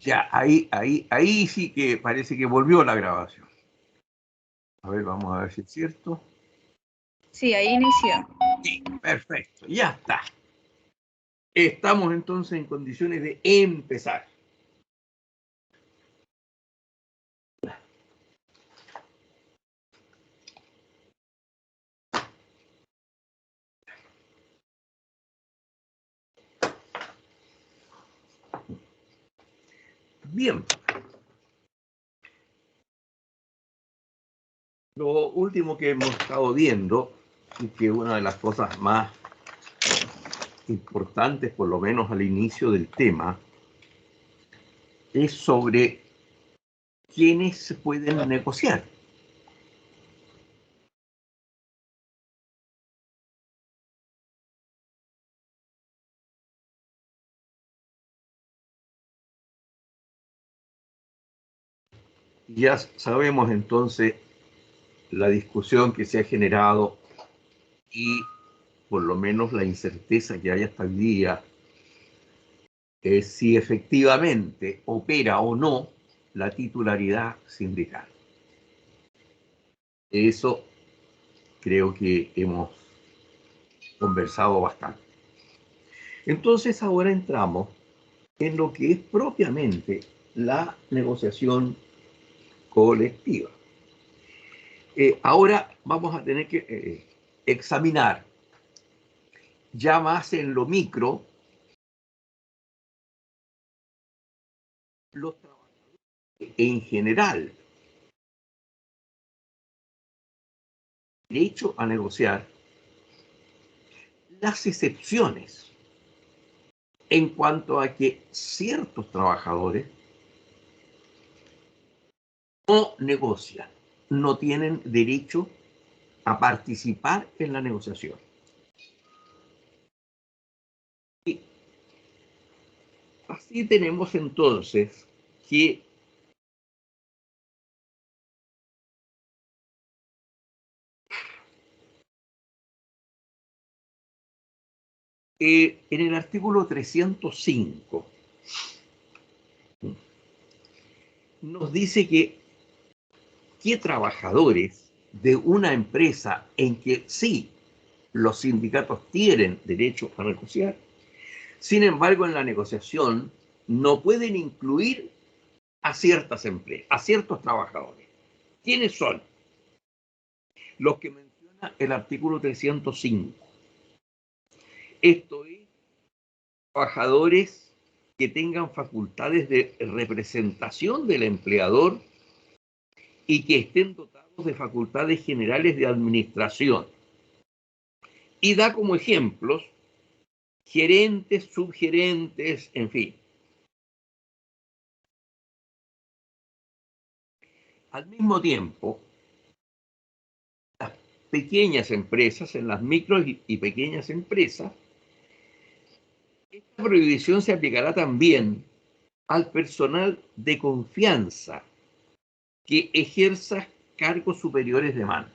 Ya, ahí sí que parece que volvió la grabación. A ver, vamos a ver si es cierto. Sí, ahí inició. Sí, perfecto, ya está. Estamos entonces en condiciones de empezar. Bien. Lo último que hemos estado viendo, y que una de las cosas más importantes, por lo menos al inicio del tema, es sobre quiénes pueden negociar. Ya sabemos entonces la discusión que se ha generado y por lo menos la incerteza que hay hasta el día es si efectivamente opera o no la titularidad sindical. Eso creo que hemos conversado bastante. Entonces ahora entramos en lo que es propiamente la negociación colectiva. Ahora vamos a tener que examinar ya más en lo micro los trabajadores en general. Derecho a negociar, las excepciones en cuanto a que ciertos trabajadores no negocian, no tienen derecho a participar en la negociación. Y así tenemos entonces que en el artículo 305 nos dice que trabajadores de una empresa en que sí los sindicatos tienen derecho a negociar, sin embargo en la negociación no pueden incluir a ciertas empresas, a ciertos trabajadores. ¿Quiénes son? Los que menciona el artículo 305. Esto es trabajadores que tengan facultades de representación del empleador y que estén dotados de facultades generales de administración. Y da como ejemplos gerentes, subgerentes, en fin. Al mismo tiempo, las pequeñas empresas, en las micro y pequeñas empresas, esta prohibición se aplicará también al personal de confianza que ejerza cargos superiores de mando.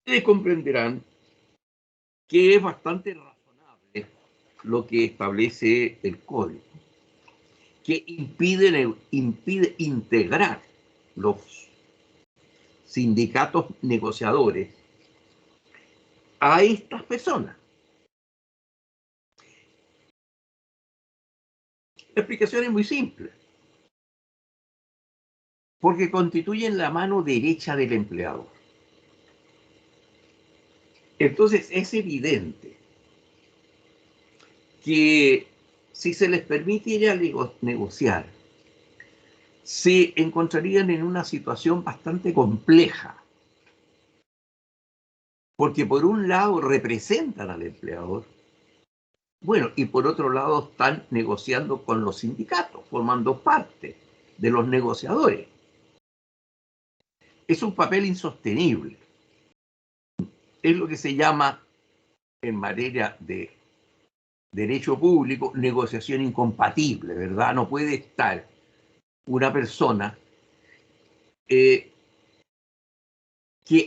Ustedes comprenderán que es bastante razonable lo que establece el código, que impide integrar los sindicatos negociadores a estas personas. La explicación es muy simple, porque constituyen la mano derecha del empleador. Entonces es evidente que si se les permitiera negociar, se encontrarían en una situación bastante compleja, porque por un lado representan al empleador, bueno, y por otro lado están negociando con los sindicatos, formando parte de los negociadores. Es un papel insostenible. Es lo que se llama, en materia de derecho público, negociación incompatible, ¿verdad? No puede estar una persona que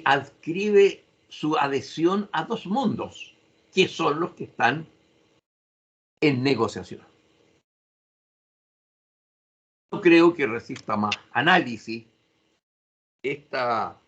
adscribe su adhesión a dos mundos, que son los que están en negociación. No creo que resista más análisis esta.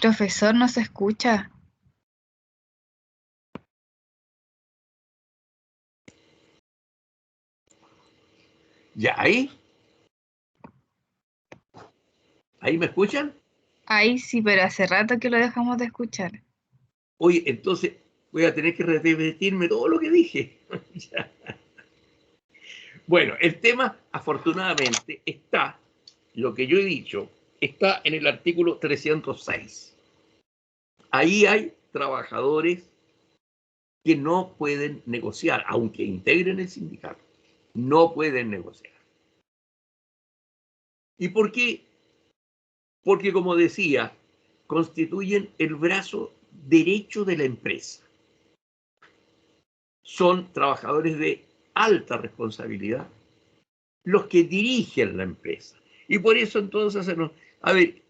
Profesor, no se escucha. Ya, ahí me escuchan. Ahí sí, pero hace rato que lo dejamos de escuchar. Oye, entonces voy a tener que repetirme todo lo que dije. Ya. Bueno, el tema, afortunadamente, está, lo que yo he dicho, está en el artículo 306. Ahí hay trabajadores que no pueden negociar, aunque integren el sindicato, no pueden negociar. ¿Y por qué? Porque, como decía, constituyen el brazo derecho de la empresa. Son trabajadores de alta responsabilidad los que dirigen la empresa. Y por eso entonces, a ver,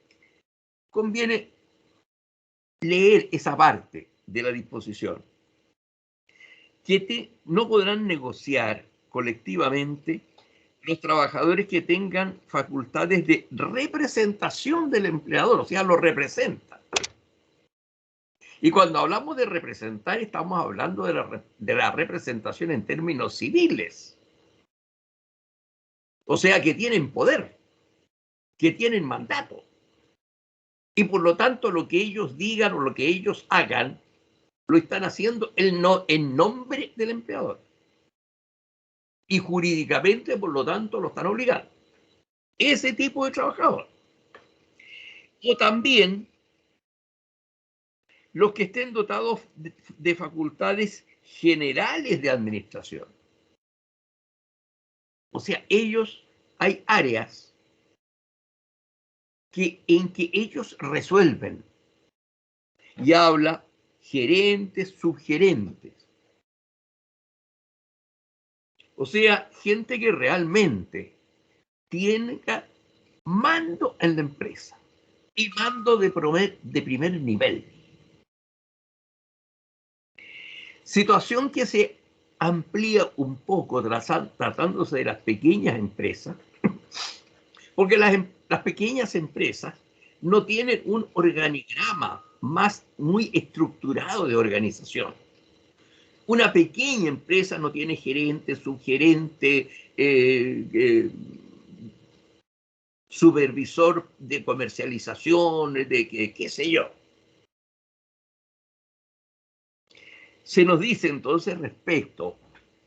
conviene leer esa parte de la disposición, que no podrán negociar colectivamente los trabajadores que tengan facultades de representación del empleador, o sea, lo representan. Y cuando hablamos de representar, estamos hablando de la representación en términos civiles. O sea, que tienen poder, que tienen mandato. Y por lo tanto, lo que ellos digan o lo que ellos hagan, lo están haciendo en nombre del empleador. Y jurídicamente, por lo tanto, lo están obligando. Ese tipo de trabajador. O también los que estén dotados de facultades generales de administración. O sea, hay áreas en que ellos resuelven. Y habla gerentes, subgerentes. O sea, gente que realmente tiene mando en la empresa y mando de primer nivel. Situación que se amplía un poco tratándose de las pequeñas empresas, porque las pequeñas empresas no tienen un organigrama muy estructurado de organización. Una pequeña empresa no tiene gerente, subgerente, supervisor de comercialización, de qué sé yo. Se nos dice entonces respecto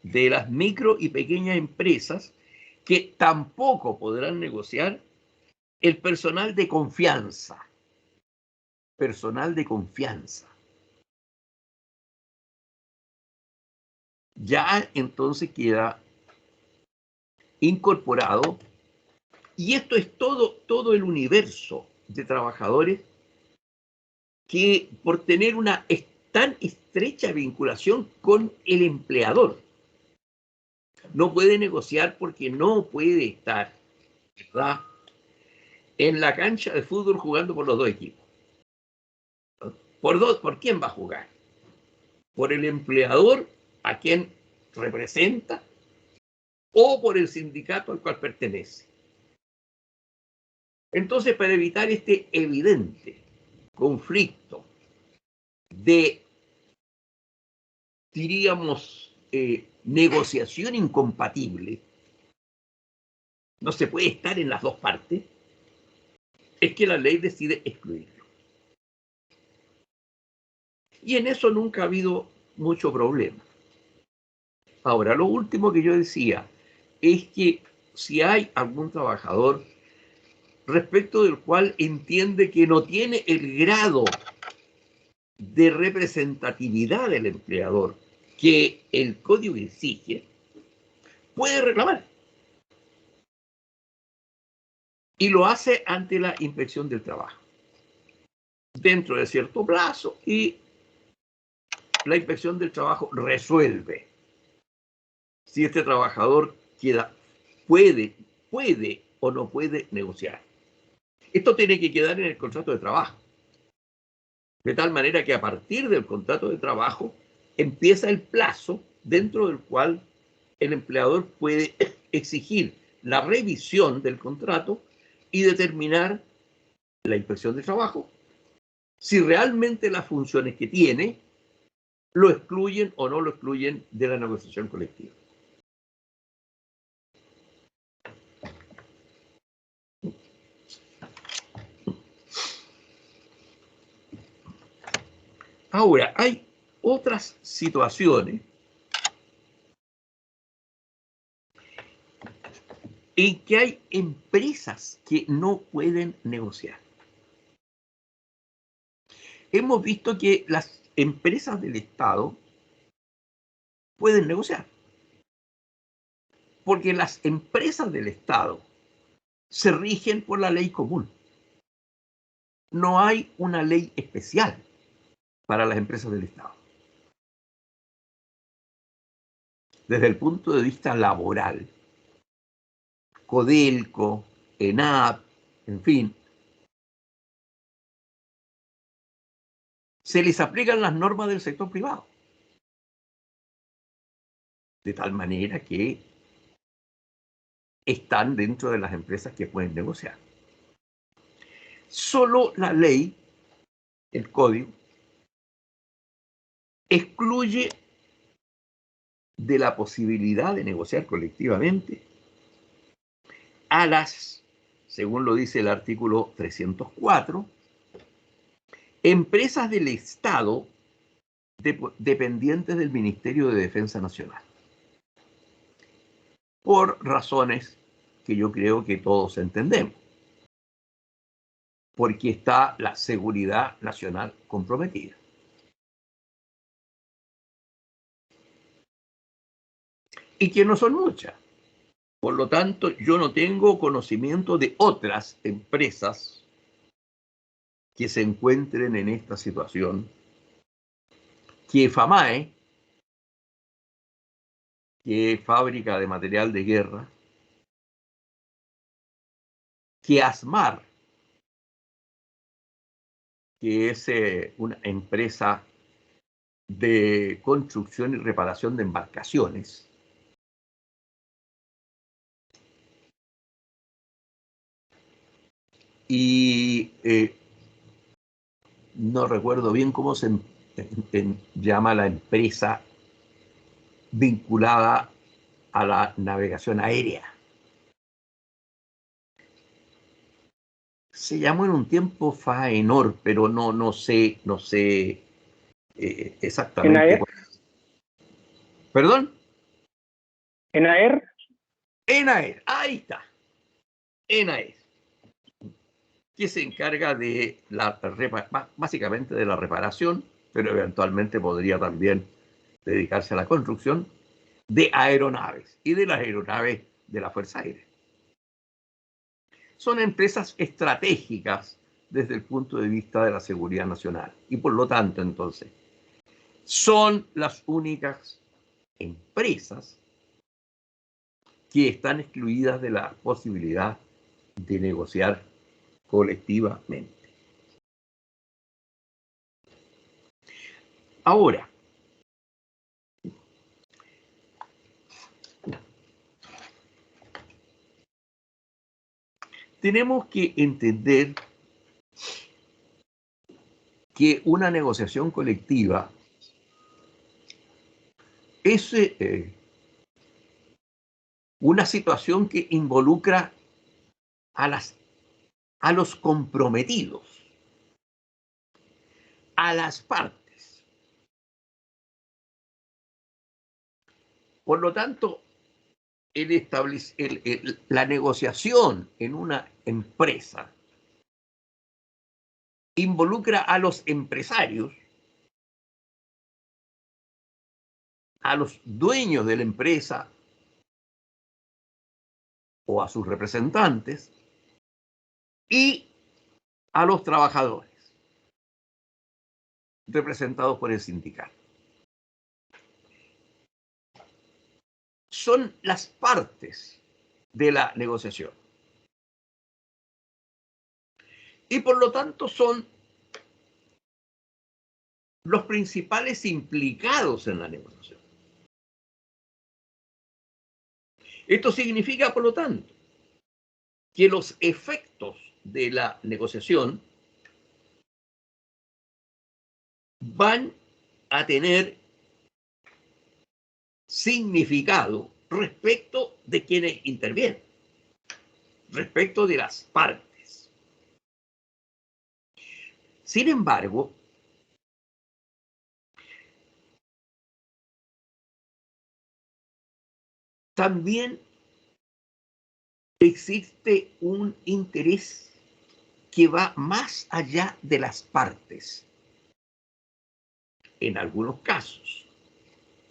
de las micro y pequeñas empresas que tampoco podrán negociar el personal de confianza. Personal de confianza. Ya entonces queda incorporado, y esto es todo el universo de trabajadores que por tener una tan estrecha vinculación con el empleador, no puede negociar porque no puede estar, ¿verdad?, en la cancha de fútbol jugando por los dos equipos. ¿Por quién va a jugar? ¿Por el empleador a quien representa o por el sindicato al cual pertenece? Entonces, para evitar este evidente conflicto de, diríamos, negociación incompatible, no se puede estar en las dos partes, es que la ley decide excluirlo. Y en eso nunca ha habido mucho problema. Ahora, lo último que yo decía es que si hay algún trabajador respecto del cual entiende que no tiene el grado de representatividad del empleador que el código exige, puede reclamar. Y lo hace ante la inspección del trabajo, dentro de cierto plazo, y la inspección del trabajo resuelve si este trabajador puede o no puede negociar. Esto tiene que quedar en el contrato de trabajo, de tal manera que a partir del contrato de trabajo empieza el plazo dentro del cual el empleador puede exigir la revisión del contrato y determinar la inspección de trabajo si realmente las funciones que tiene lo excluyen o no lo excluyen de la negociación colectiva. Ahora, hay otras situaciones en que hay empresas que no pueden negociar. Hemos visto que las empresas del Estado pueden negociar, porque las empresas del Estado se rigen por la ley común. No hay una ley especial para las empresas del Estado. Desde el punto de vista laboral, Codelco, ENAP, en fin, se les aplican las normas del sector privado, de tal manera que están dentro de las empresas que pueden negociar. Solo la ley, el código, excluye de la posibilidad de negociar colectivamente a las, según lo dice el artículo 304, empresas del Estado dependientes del Ministerio de Defensa Nacional, por razones que yo creo que todos entendemos, porque está la seguridad nacional comprometida. Y que no son muchas. Por lo tanto, yo no tengo conocimiento de otras empresas que se encuentren en esta situación, que FAMAE, que es fábrica de material de guerra, que ASMAR, que es una empresa de construcción y reparación de embarcaciones, y no recuerdo bien cómo se llama la empresa vinculada a la navegación aérea. Se llamó en un tiempo Faenor, pero no sé exactamente. ¿Enaer? ¿Perdón? ¿Enaer? Enaer, ahí está. Enaer, que se encarga de básicamente de la reparación, pero eventualmente podría también dedicarse a la construcción de aeronaves y de las aeronaves de la Fuerza Aérea. Son empresas estratégicas desde el punto de vista de la seguridad nacional y por lo tanto entonces son las únicas empresas que están excluidas de la posibilidad de negociar colectivamente. Ahora, tenemos que entender que una negociación colectiva es una situación que involucra a los comprometidos, a las partes. Por lo tanto, la negociación en una empresa involucra a los empresarios, a los dueños de la empresa o a sus representantes y a los trabajadores, representados por el sindicato. Son las partes de la negociación. Y por lo tanto son los principales implicados en la negociación. Esto significa, por lo tanto, que los efectos de la negociación van a tener significado respecto de quienes intervienen, respecto de las partes. Sin embargo, también existe un interés que va más allá de las partes. En algunos casos,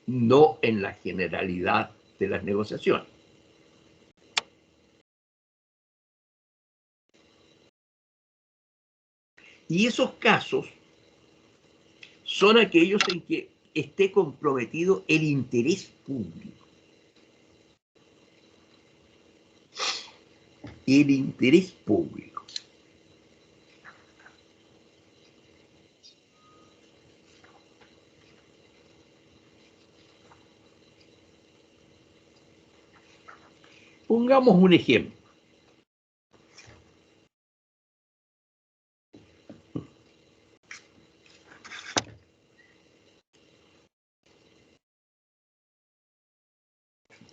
no en la generalidad de las negociaciones. Y esos casos son aquellos en que esté comprometido el interés público. El interés público. Pongamos un ejemplo.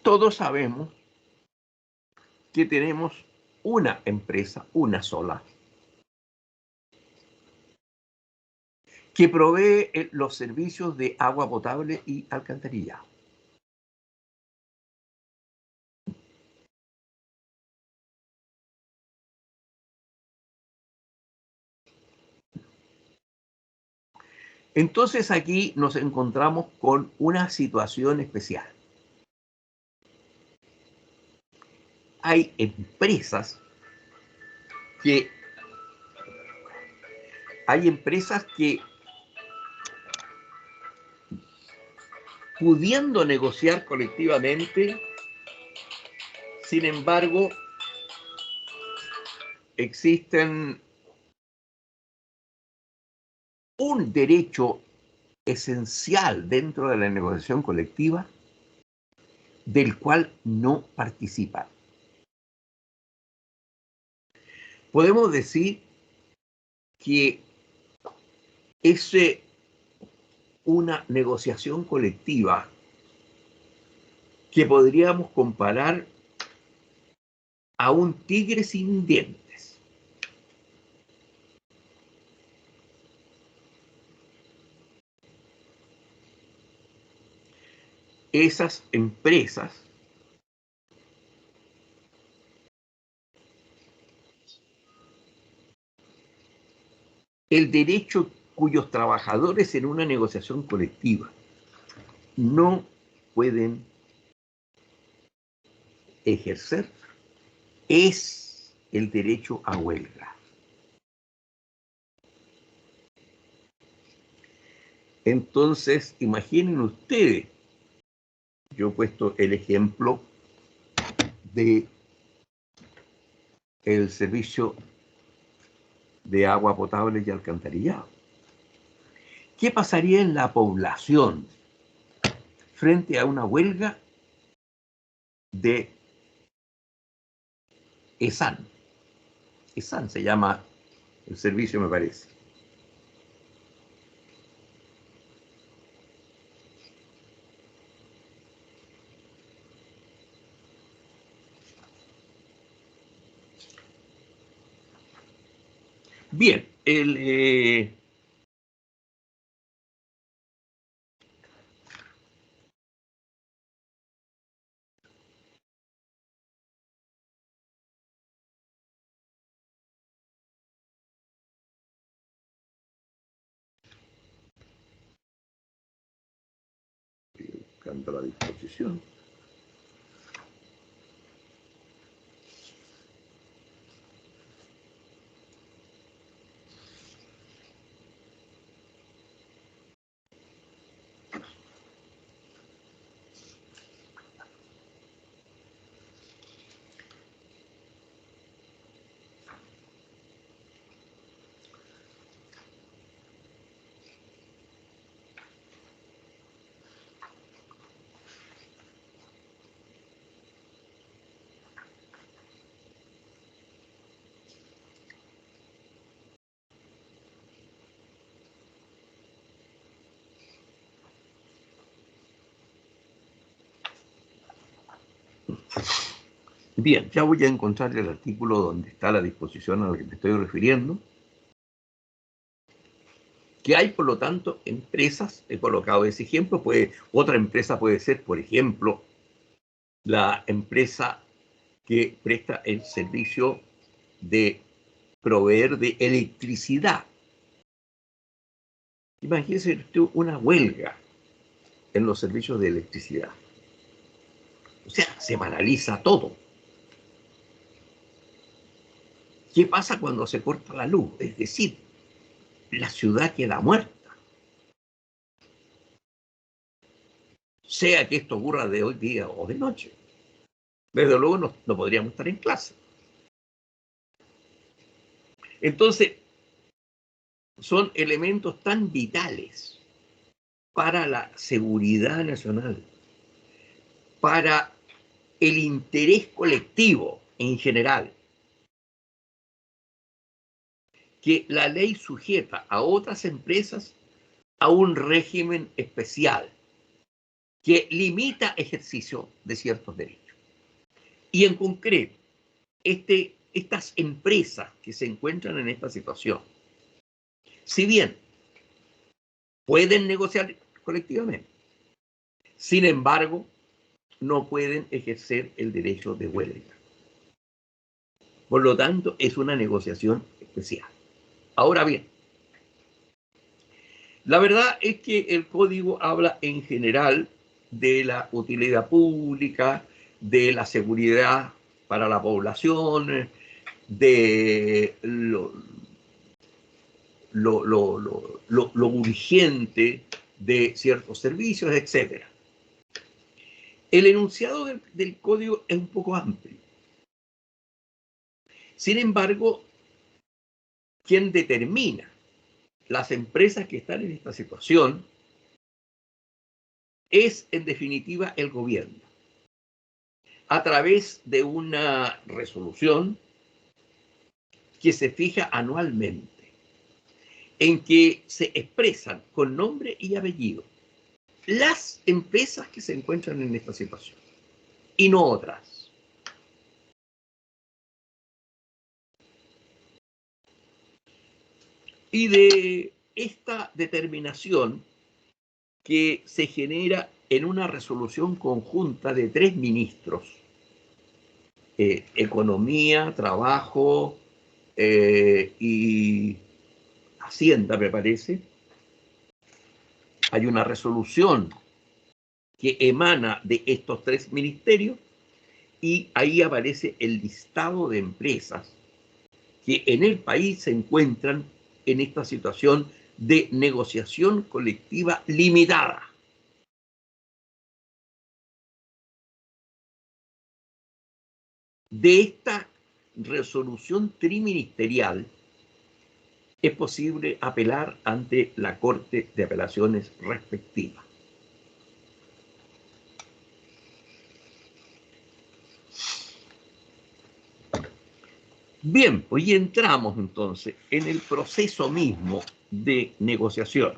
Todos sabemos que tenemos una empresa, una sola, que provee los servicios de agua potable y alcantarillado. Entonces aquí nos encontramos con una situación especial. Hay empresas que pudiendo negociar colectivamente, sin embargo, existen un derecho esencial dentro de la negociación colectiva del cual no participan. Podemos decir que es una negociación colectiva que podríamos comparar a un tigre sin dientes. esas empresas el derecho cuyos trabajadores en una negociación colectiva no pueden ejercer es el derecho a huelga. Entonces, imaginen ustedes, yo he puesto el ejemplo de el servicio de agua potable y alcantarillado. ¿Qué pasaría en la población frente a una huelga de ESAN? ESAN se llama el servicio, me parece. Bien, buscando la disposición. Bien, ya voy a encontrar el artículo donde está la disposición a la que me estoy refiriendo. Que hay, por lo tanto, empresas, he colocado ese ejemplo, otra empresa puede ser, por ejemplo, la empresa que presta el servicio de proveer de electricidad. Imagínense usted una huelga en los servicios de electricidad. O sea, se paraliza todo. ¿Qué pasa cuando se corta la luz? Es decir, la ciudad queda muerta. Sea que esto ocurra de hoy día o de noche. Desde luego no podríamos estar en clase. Entonces, son elementos tan vitales para la seguridad nacional, para el interés colectivo en general, que la ley sujeta a otras empresas a un régimen especial que limita ejercicio de ciertos derechos. Y en concreto, estas empresas que se encuentran en esta situación, si bien pueden negociar colectivamente, sin embargo, no pueden ejercer el derecho de huelga. Por lo tanto, es una negociación especial. Ahora bien, la verdad es que el código habla en general de la utilidad pública, de la seguridad para la población, de lo urgente de ciertos servicios, etc. El enunciado del código es un poco amplio. Sin embargo, quien determina las empresas que están en esta situación es, en definitiva, el gobierno, a través de una resolución que se fija anualmente, en que se expresan con nombre y apellido las empresas que se encuentran en esta situación y no otras. Y de esta determinación que se genera en una resolución conjunta de 3 ministros, Economía, Trabajo y Hacienda, me parece. Hay una resolución que emana de estos 3 ministerios y ahí aparece el listado de empresas que en el país se encuentran en esta situación de negociación colectiva limitada. De esta resolución triministerial es posible apelar ante la Corte de Apelaciones respectiva. Bien, hoy entramos entonces en el proceso mismo de negociación.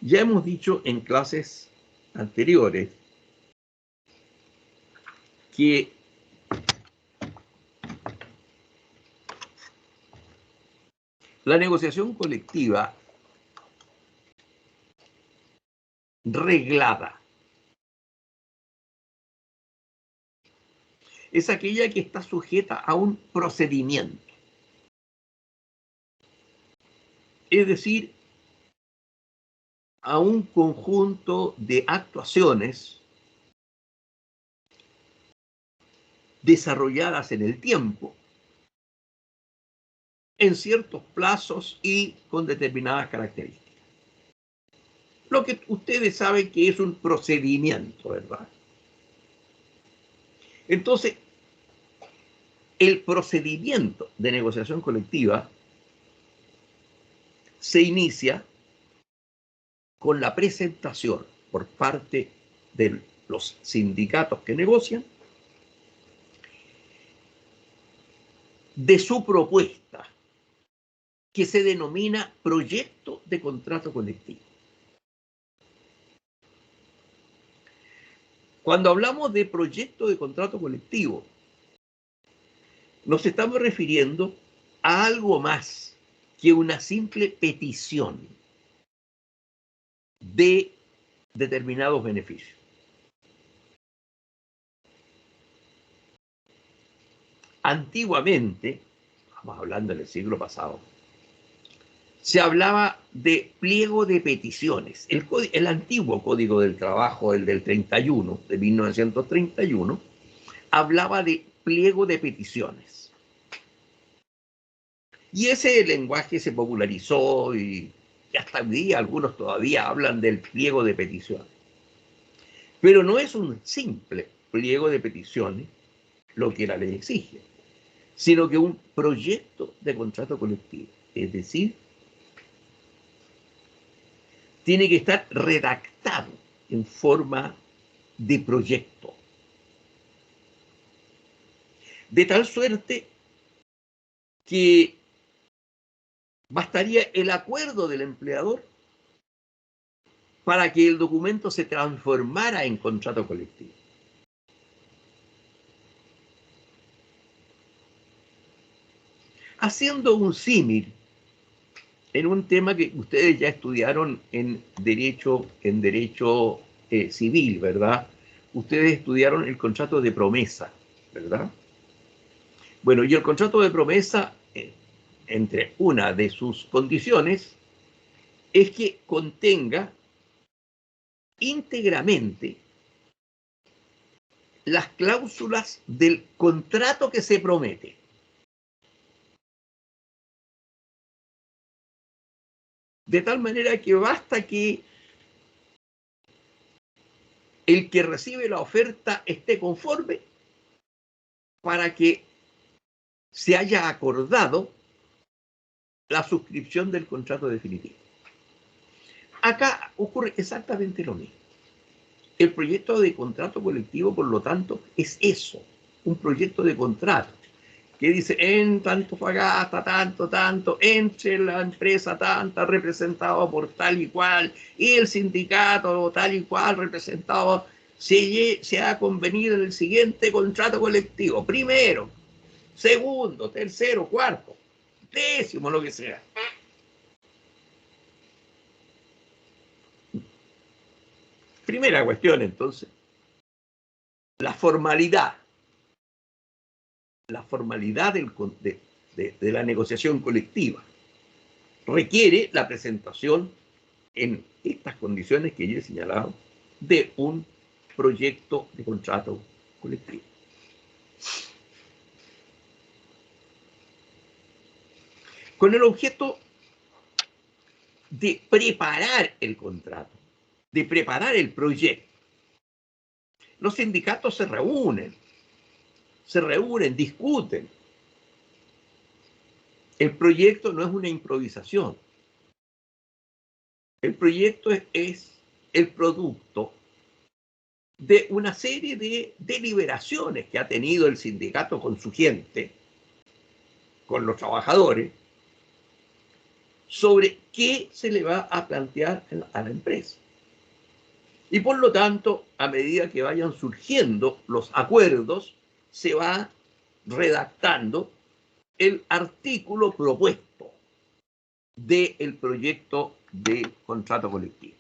Ya hemos dicho en clases anteriores que la negociación colectiva reglada es aquella que está sujeta a un procedimiento. Es decir, a un conjunto de actuaciones desarrolladas en el tiempo, en ciertos plazos y con determinadas características. Lo que ustedes saben que es un procedimiento, ¿verdad? Entonces, el procedimiento de negociación colectiva se inicia con la presentación por parte de los sindicatos que negocian de su propuesta, que se denomina proyecto de contrato colectivo. Cuando hablamos de proyecto de contrato colectivo, nos estamos refiriendo a algo más que una simple petición de determinados beneficios. Antiguamente, estamos hablando del siglo pasado, se hablaba de pliego de peticiones. El antiguo Código del Trabajo, el del 31, de 1931, hablaba de pliego de peticiones. Y ese lenguaje se popularizó y hasta hoy día algunos todavía hablan del pliego de peticiones. Pero no es un simple pliego de peticiones lo que la ley exige, sino que un proyecto de contrato colectivo. Es decir, tiene que estar redactado en forma de proyecto. De tal suerte que bastaría el acuerdo del empleador para que el documento se transformara en contrato colectivo. Haciendo un símil en un tema que ustedes ya estudiaron en derecho civil, ¿verdad? Ustedes estudiaron el contrato de promesa, ¿verdad? Bueno, y el contrato de promesa, entre una de sus condiciones, es que contenga íntegramente las cláusulas del contrato que se promete. De tal manera que basta que el que recibe la oferta esté conforme para que se haya acordado la suscripción del contrato definitivo. Acá ocurre exactamente lo mismo. El proyecto de contrato colectivo, por lo tanto, es eso, un proyecto de contrato que dice en tanto Fagasta, tanto, entre la empresa tanta representado por tal y cual, y el sindicato tal y cual representado, se ha convenido en el siguiente contrato colectivo, primero, segundo, tercero, cuarto, décimo, lo que sea. Primera cuestión, entonces, la formalidad de la negociación colectiva requiere la presentación en estas condiciones que yo he señalado de un proyecto de contrato colectivo. Con el objeto de preparar el contrato, de preparar el proyecto, los sindicatos se reúnen, discuten. El proyecto no es una improvisación. El proyecto es el producto de una serie de deliberaciones que ha tenido el sindicato con su gente, con los trabajadores, sobre qué se le va a plantear a la empresa. Y por lo tanto, a medida que vayan surgiendo los acuerdos, se va redactando el artículo propuesto del proyecto de contrato colectivo.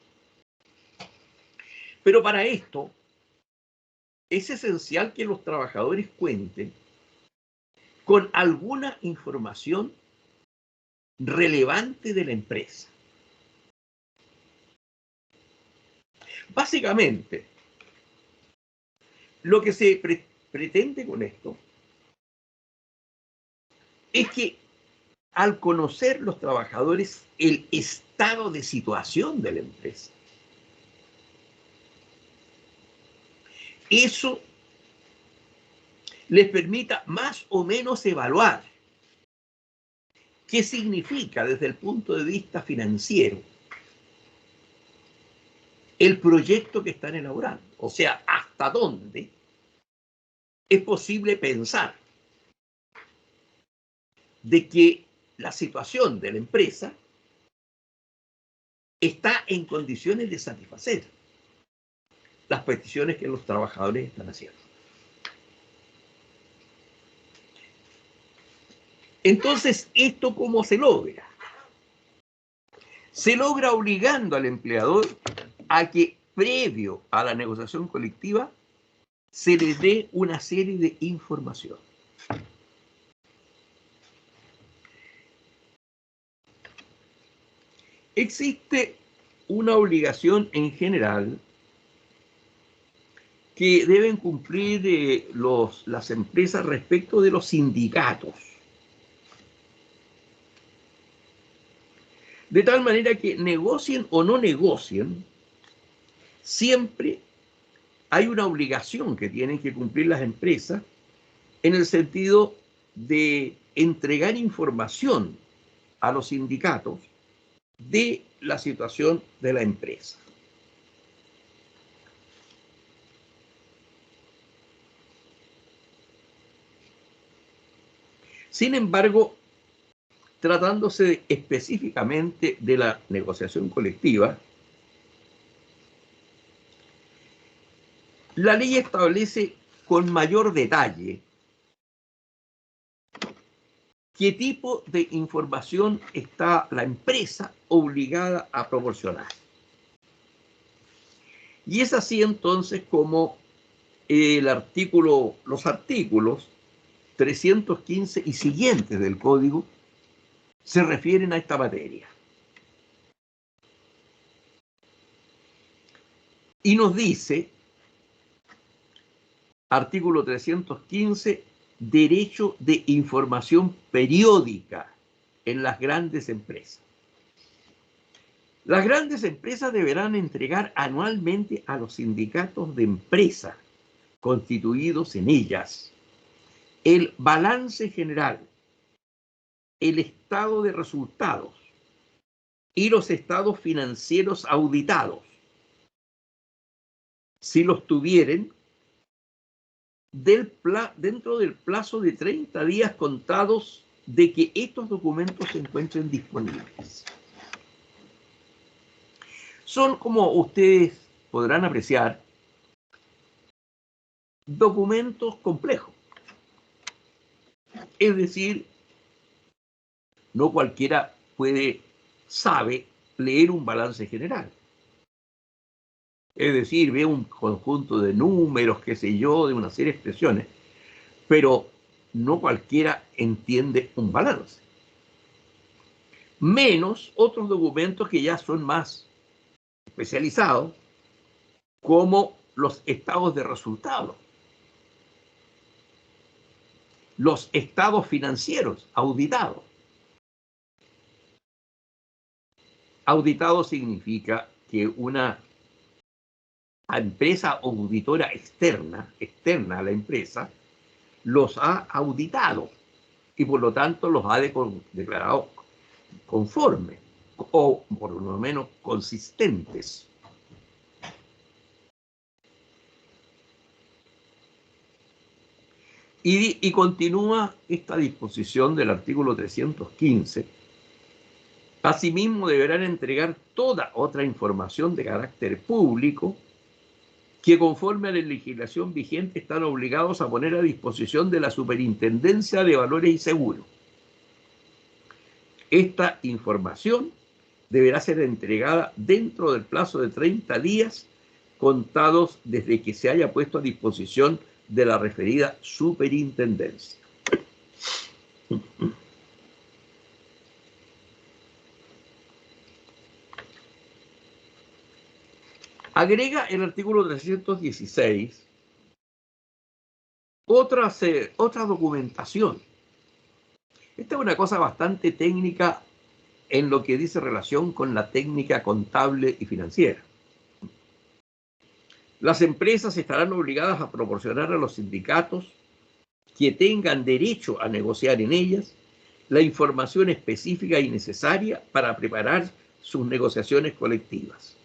Pero para esto es esencial que los trabajadores cuenten con alguna información relevante de la empresa. Básicamente, lo que se pretende con esto es que al conocer los trabajadores el estado de situación de la empresa, eso les permita más o menos evaluar qué significa desde el punto de vista financiero el proyecto que están elaborando. O sea, hasta dónde es posible pensar de que la situación de la empresa está en condiciones de satisfacer las peticiones que los trabajadores están haciendo. Entonces, ¿esto cómo se logra? Se logra obligando al empleador a que, previo a la negociación colectiva, se le dé una serie de información. Existe una obligación en general que deben cumplir las empresas respecto de los sindicatos. De tal manera que negocien o no negocien, siempre hay una obligación que tienen que cumplir las empresas en el sentido de entregar información a los sindicatos de la situación de la empresa. Sin embargo, tratándose específicamente de la negociación colectiva, la ley establece con mayor detalle qué tipo de información está la empresa obligada a proporcionar. Y es así entonces como los artículos 315 y siguientes del Código se refieren a esta materia. Y nos dice, artículo 315, derecho de información periódica en las grandes empresas. Las grandes empresas deberán entregar anualmente a los sindicatos de empresa constituidos en ellas el balance general, el estado de resultados y los estados financieros auditados, si los tuvieren, dentro del plazo de 30 días contados de que estos documentos se encuentren disponibles. Son, como ustedes podrán apreciar, documentos complejos. Es decir, no cualquiera sabe leer un balance general. Es decir, ve un conjunto de números, qué sé yo, de una serie de expresiones, pero no cualquiera entiende un balance. Menos otros documentos que ya son más especializados, como los estados de resultados, los estados financieros auditados. Auditado significa que una empresa auditora externa a la empresa, los ha auditado y por lo tanto los ha declarado conformes o por lo menos consistentes. Y continúa esta disposición del artículo 315. Asimismo, deberán entregar toda otra información de carácter público que conforme a la legislación vigente están obligados a poner a disposición de la Superintendencia de Valores y Seguros. Esta información deberá ser entregada dentro del plazo de 30 días contados desde que se haya puesto a disposición de la referida superintendencia. Agrega el artículo 316 otra documentación. Esta es una cosa bastante técnica en lo que dice relación con la técnica contable y financiera. Las empresas estarán obligadas a proporcionar a los sindicatos que tengan derecho a negociar en ellas la información específica y necesaria para preparar sus negociaciones colectivas.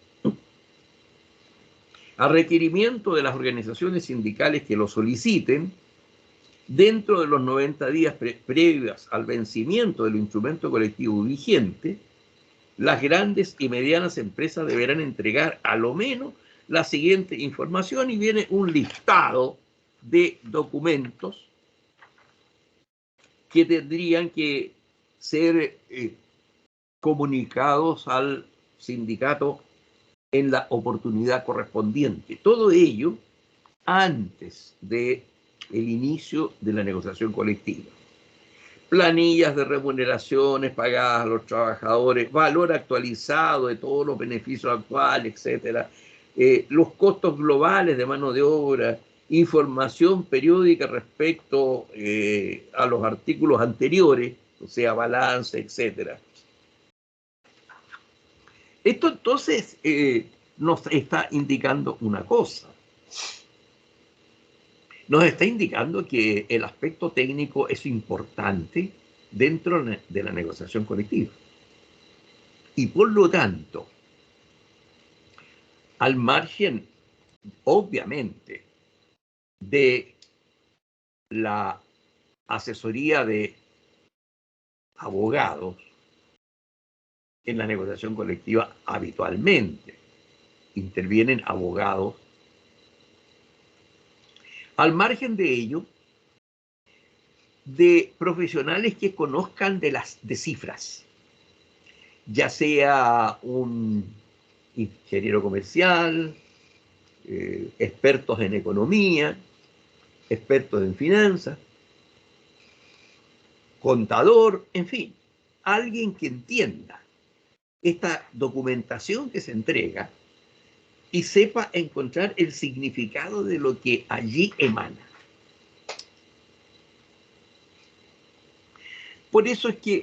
A requerimiento de las organizaciones sindicales que lo soliciten, dentro de los 90 días previos al vencimiento del instrumento colectivo vigente, las grandes y medianas empresas deberán entregar a lo menos la siguiente información, y viene un listado de documentos que tendrían que ser comunicados al sindicato en la oportunidad correspondiente. Todo ello antes del inicio de la negociación colectiva. Planillas de remuneraciones pagadas a los trabajadores, valor actualizado de todos los beneficios actuales, etcétera, los costos globales de mano de obra, información periódica respecto a los artículos anteriores, o sea, balance, etcétera. Esto entonces nos está indicando una cosa. Nos está indicando que el aspecto técnico es importante dentro de la negociación colectiva. Y por lo tanto, al margen, obviamente, de la asesoría de abogados en la negociación colectiva, habitualmente intervienen abogados. Al margen de ello, de profesionales que conozcan de cifras, ya sea un ingeniero comercial, expertos en economía, expertos en finanzas, contador, en fin, alguien que entienda esta documentación que se entrega y sepa encontrar el significado de lo que allí emana. Por eso es que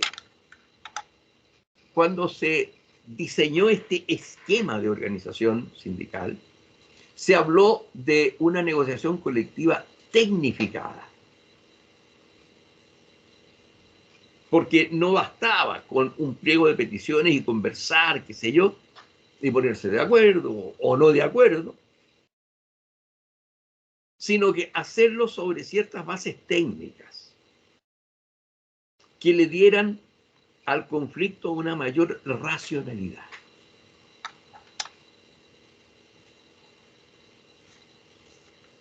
cuando se diseñó este esquema de organización sindical, se habló de una negociación colectiva tecnificada. Porque no bastaba con un pliego de peticiones y conversar, qué sé yo, y ponerse de acuerdo o no de acuerdo, sino que hacerlo sobre ciertas bases técnicas que le dieran al conflicto una mayor racionalidad.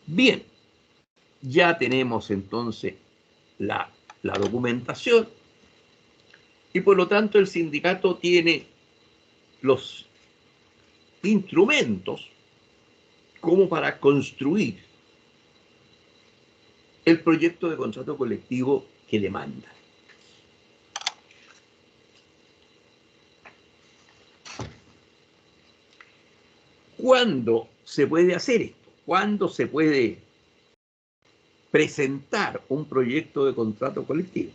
Bien, ya tenemos entonces la documentación y por lo tanto el sindicato tiene los instrumentos como para construir el proyecto de contrato colectivo que demanda. ¿Cuándo se puede hacer esto? ¿Cuándo se puede presentar un proyecto de contrato colectivo?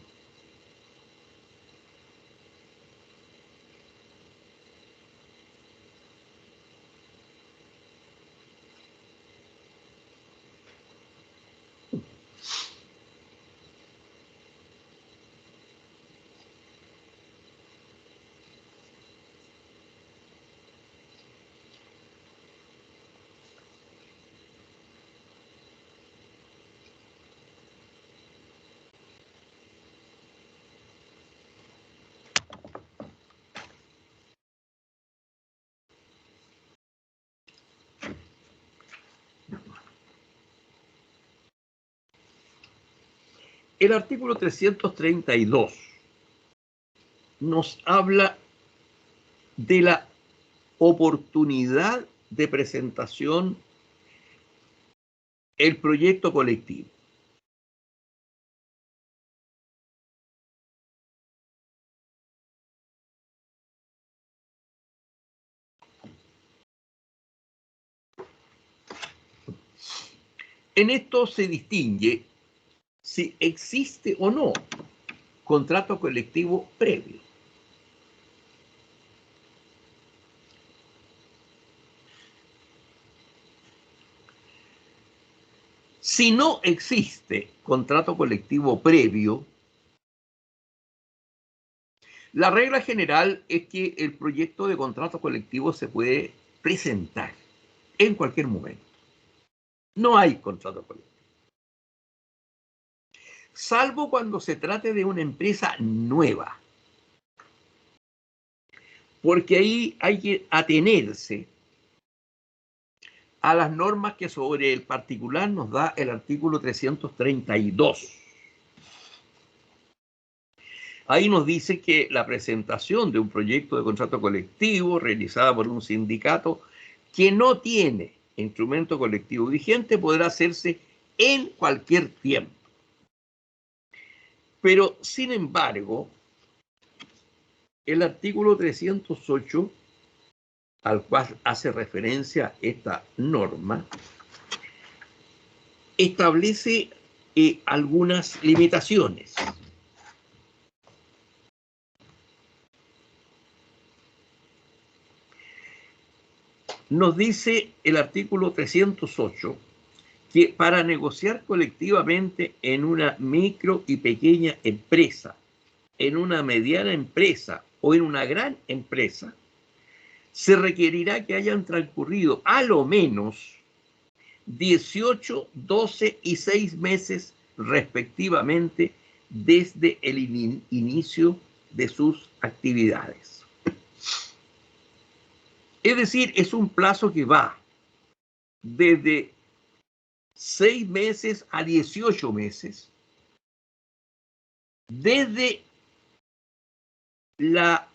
El artículo 332 nos habla de la oportunidad de presentación el proyecto colectivo. En esto se distingue si existe o no contrato colectivo previo. Si no existe contrato colectivo previo, la regla general es que el proyecto de contrato colectivo se puede presentar en cualquier momento. No hay contrato colectivo. Salvo cuando se trate de una empresa nueva. Porque ahí hay que atenerse a las normas que sobre el particular nos da el artículo 332. Ahí nos dice que la presentación de un proyecto de contrato colectivo realizada por un sindicato que no tiene instrumento colectivo vigente podrá hacerse en cualquier tiempo. Pero, sin embargo, el artículo 308, al cual hace referencia esta norma, establece algunas limitaciones. Nos dice el artículo 308 que para negociar colectivamente en una micro y pequeña empresa, en una mediana empresa o en una gran empresa, se requerirá que hayan transcurrido a lo menos 18, 12 y 6 meses respectivamente desde el inicio de sus actividades. Es decir, es un plazo que va desde 6 meses a 18 meses desde la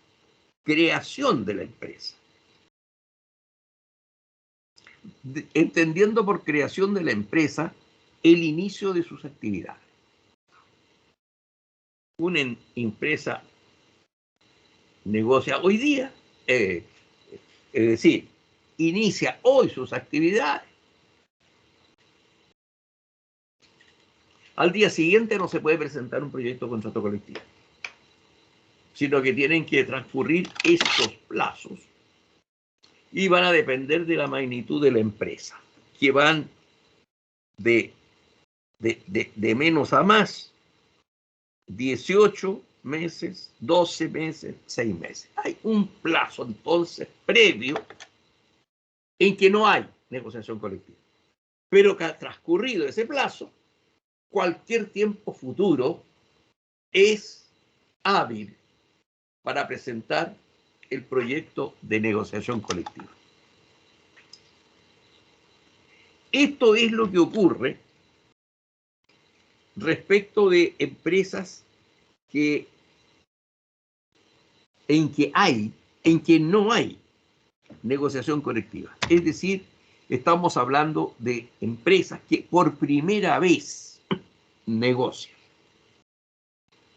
creación de la empresa. Entendiendo por creación de la empresa el inicio de sus actividades. Una empresa negocia hoy día, es decir, inicia hoy sus actividades. Al día siguiente no se puede presentar un proyecto de contrato colectivo, sino que tienen que transcurrir estos plazos y van a depender de la magnitud de la empresa, que van de menos a más, 18 meses, 12 meses, 6 meses. Hay un plazo entonces previo en que no hay negociación colectiva, pero que ha transcurrido ese plazo, cualquier tiempo futuro es hábil para presentar el proyecto de negociación colectiva. Esto es lo que ocurre respecto de empresas en que no hay negociación colectiva. Es decir, Estamos hablando de empresas que por primera vez negocian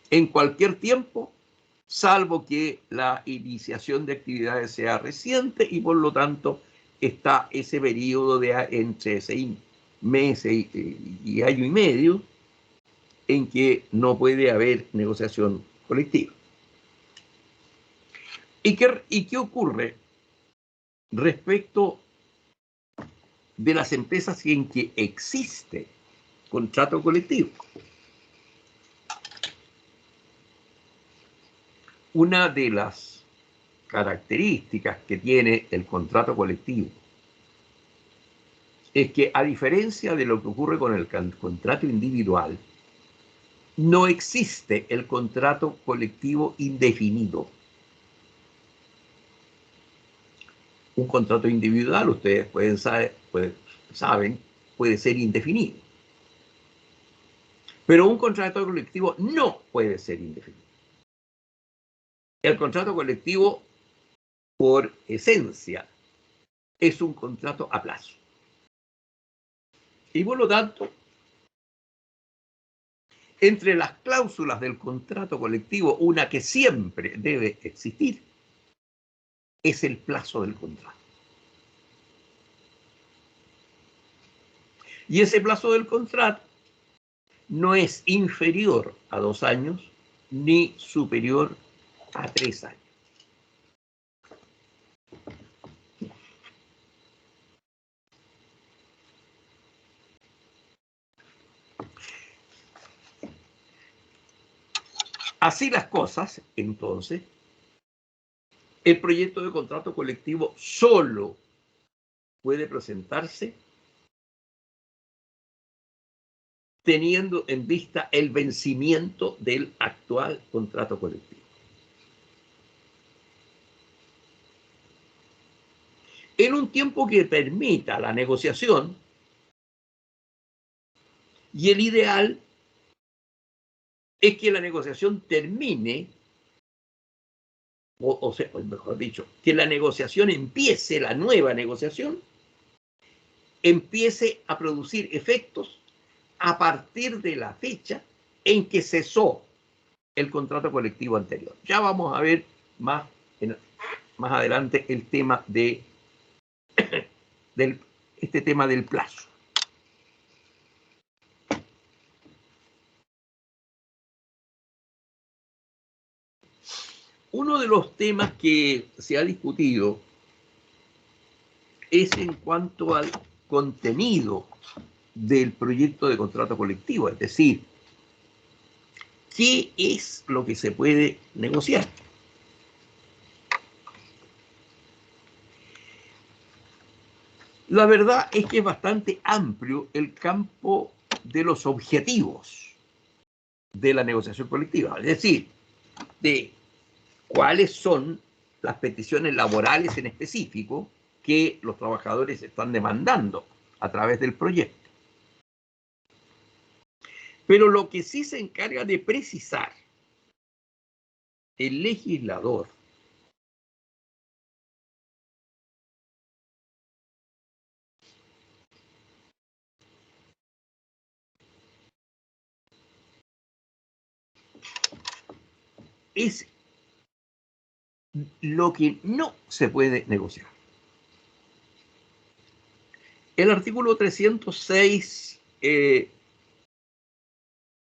en cualquier tiempo, salvo que la iniciación de actividades sea reciente y por lo tanto está ese periodo de entre 6 meses y año y medio en que no puede haber negociación colectiva. ¿Y qué ocurre respecto de las empresas en que existe contrato colectivo? Una de las características que tiene el contrato colectivo es que, a diferencia de lo que ocurre con el contrato individual, no existe el contrato colectivo indefinido. Un contrato individual, ustedes saben, puede ser indefinido. Pero un contrato colectivo no puede ser indefinido. El contrato colectivo, por esencia, es un contrato a plazo. Y por lo tanto, entre las cláusulas del contrato colectivo, una que siempre debe existir es el plazo del contrato. Y ese plazo del contrato no es inferior a 2 años ni superior a 3 años. Así las cosas, entonces, el proyecto de contrato colectivo solo puede presentarse teniendo en vista el vencimiento del actual contrato colectivo. En un tiempo que permita la negociación, y el ideal es que la negociación termine, o mejor dicho, que la negociación empiece, la nueva negociación, empiece a producir efectos a partir de la fecha en que cesó el contrato colectivo anterior. Ya vamos a ver más adelante el tema este tema del plazo. Uno de los temas que se ha discutido es en cuanto al contenido del proyecto de contrato colectivo, es decir, ¿qué es lo que se puede negociar? La verdad es que es bastante amplio el campo de los objetivos de la negociación colectiva, es decir, de cuáles son las peticiones laborales en específico que los trabajadores están demandando a través del proyecto. Pero lo que sí se encarga de precisar el legislador es lo que no se puede negociar. El artículo 306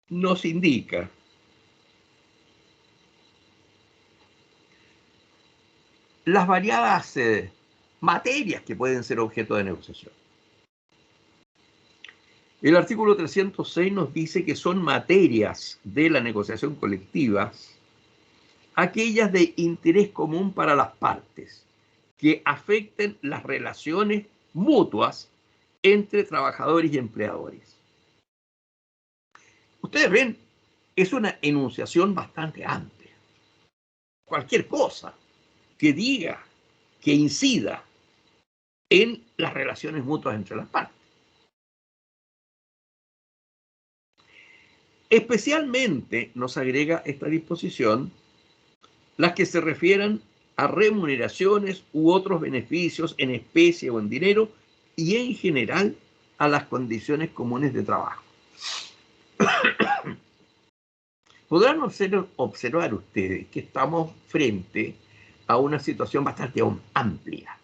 nos indica las variadas materias que pueden ser objeto de negociación. El artículo 306 nos dice que son materias de la negociación colectiva aquellas de interés común para las partes, que afecten las relaciones mutuas entre trabajadores y empleadores. Ustedes ven, es una enunciación bastante amplia. Cualquier cosa que diga, que incida en las relaciones mutuas entre las partes. Especialmente nos agrega esta disposición las que se refieran a remuneraciones u otros beneficios en especie o en dinero y en general a las condiciones comunes de trabajo. Podrán observar ustedes que estamos frente a una situación bastante amplia.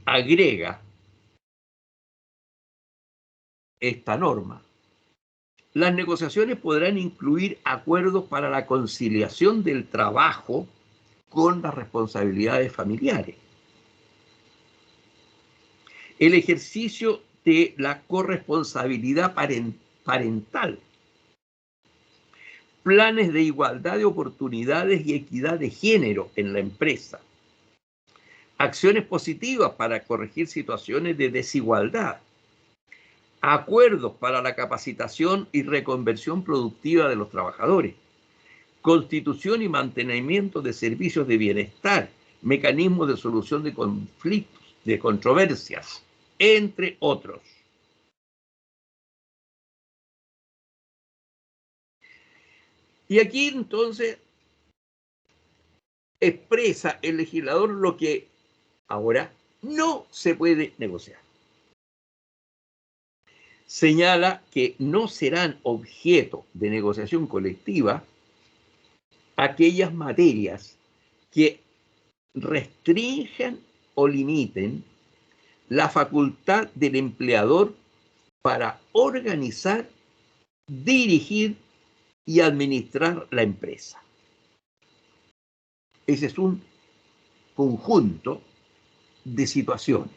Agrega esta norma: las negociaciones podrán incluir acuerdos para la conciliación del trabajo con las responsabilidades familiares, el ejercicio de la corresponsabilidad parental, planes de igualdad de oportunidades y equidad de género en la empresa, acciones positivas para corregir situaciones de desigualdad, acuerdos para la capacitación y reconversión productiva de los trabajadores, constitución y mantenimiento de servicios de bienestar, mecanismos de solución de conflictos, de controversias, entre otros. Y aquí entonces expresa el legislador lo que ahora no se puede negociar. Señala que no serán objeto de negociación colectiva aquellas materias que restrinjan o limiten la facultad del empleador para organizar, dirigir y administrar la empresa. Ese es un conjunto de situaciones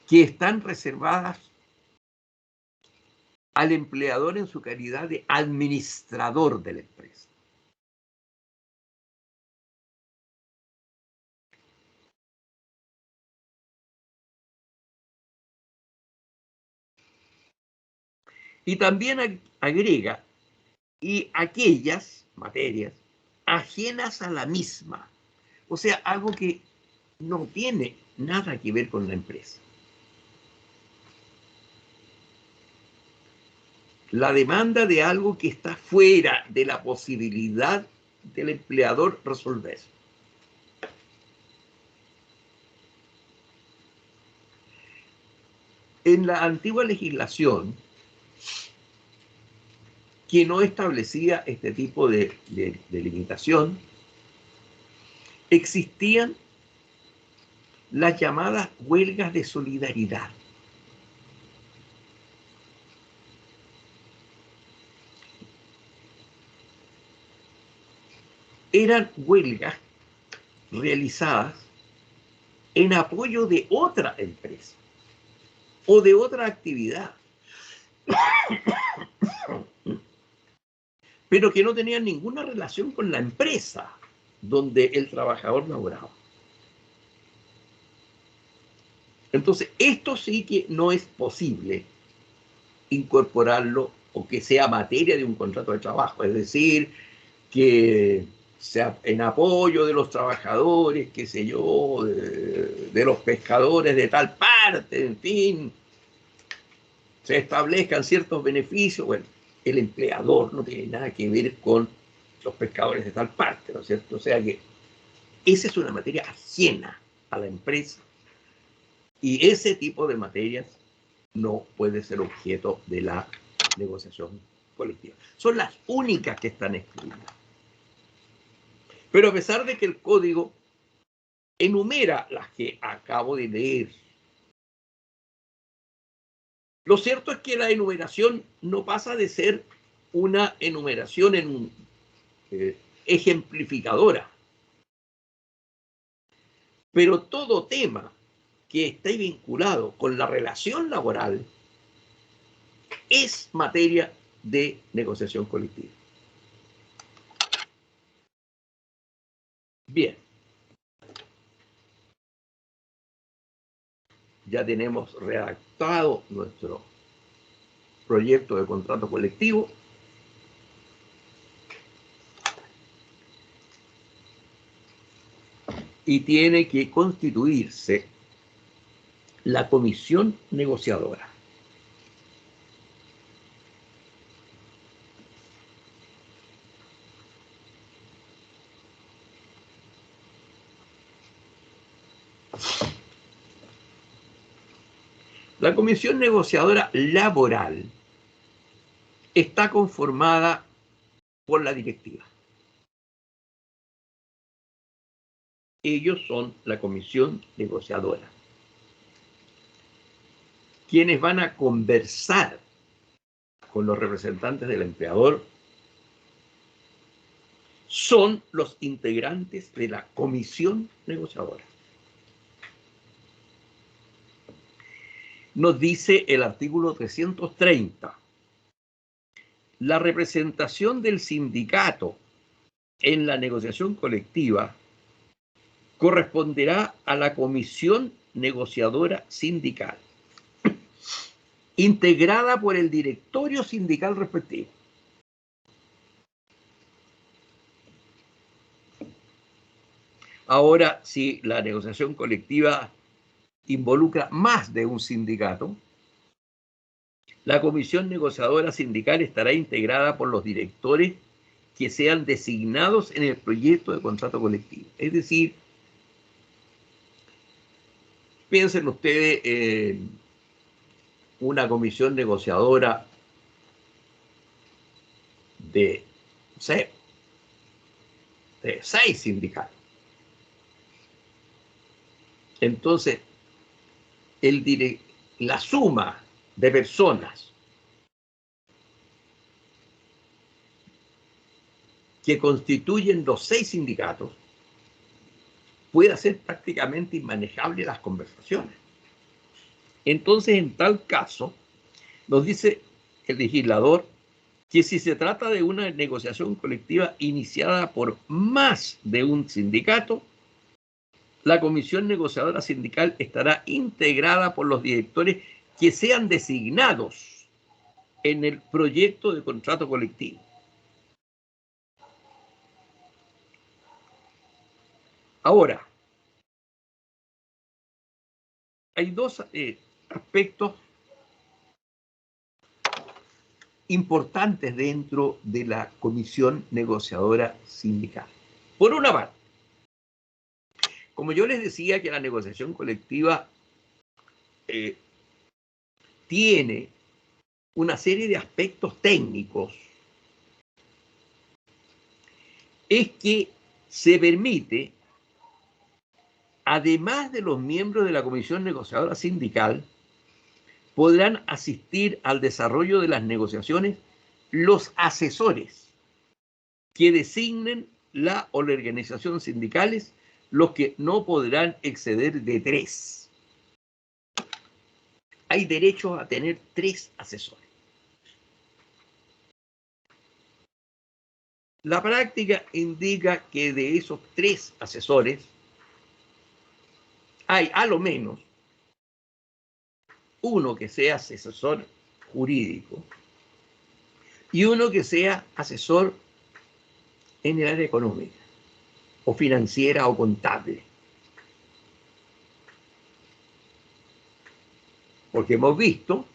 que están reservadas al empleador en su calidad de administrador de la empresa. Y también agrega y aquellas materias ajenas a la misma, o sea, algo que no tiene nada que ver con la empresa. La demanda de algo que está fuera de la posibilidad del empleador resolver. En la antigua legislación, que no establecía este tipo de limitación, existían las llamadas huelgas de solidaridad. Eran huelgas realizadas en apoyo de otra empresa o de otra actividad, pero que no tenían ninguna relación con la empresa donde el trabajador laboraba. Entonces, esto sí que no es posible incorporarlo o que sea materia de un contrato de trabajo, es decir, que sea en apoyo de los trabajadores, qué sé yo, de los pescadores de tal parte, en fin, se establezcan ciertos beneficios. Bueno, el empleador no tiene nada que ver con los pescadores de tal parte, ¿no es cierto? O sea que esa es una materia ajena a la empresa y ese tipo de materias no puede ser objeto de la negociación colectiva. Son las únicas que están excluidas. Pero a pesar de que el código enumera las que acabo de leer, lo cierto es que la enumeración no pasa de ser una enumeración ejemplificadora. Pero todo tema que esté vinculado con la relación laboral es materia de negociación colectiva. Bien. Ya tenemos redactado nuestro proyecto de contrato colectivo. Y tiene que constituirse la comisión negociadora. La comisión negociadora laboral está conformada por la directiva. Ellos son la comisión negociadora, quienes van a conversar con los representantes del empleador. Son los integrantes de la comisión negociadora. Nos dice el artículo 330, la representación del sindicato en la negociación colectiva corresponderá a la comisión negociadora sindical, integrada por el directorio sindical respectivo. Ahora, si la negociación colectiva involucra más de un sindicato, la comisión negociadora sindical estará integrada por los directores que sean designados en el proyecto de contrato colectivo. Es decir, piensen ustedes en una comisión negociadora de 6 sindicatos. Entonces, la suma de personas que constituyen los 6 sindicatos puede hacer prácticamente inmanejable las conversaciones. Entonces, en tal caso, nos dice el legislador que si se trata de una negociación colectiva iniciada por más de un sindicato, la comisión negociadora sindical estará integrada por los directores que sean designados en el proyecto de contrato colectivo. Ahora, hay dos aspectos importantes dentro de la comisión negociadora sindical. Por una parte, como yo les decía que la negociación colectiva tiene una serie de aspectos técnicos, es que se permite, además de los miembros de la comisión negociadora sindical, podrán asistir al desarrollo de las negociaciones los asesores que designen la o la organización sindicales, los que no podrán exceder de 3. Hay derecho a tener 3 asesores. La práctica indica que de esos 3 asesores hay a lo menos uno que sea asesor jurídico y uno que sea asesor en el área económica o financiera o contable. Porque hemos visto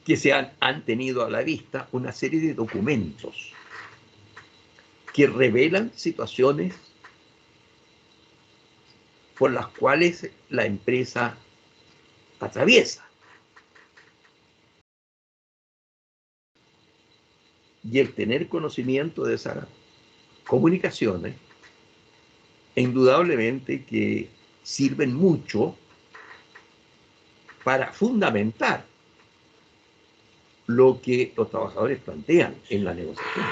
que se han tenido a la vista una serie de documentos que revelan situaciones por las cuales la empresa atraviesa. Y el tener conocimiento de esas comunicaciones, indudablemente que sirven mucho para fundamentar lo que los trabajadores plantean en la negociación.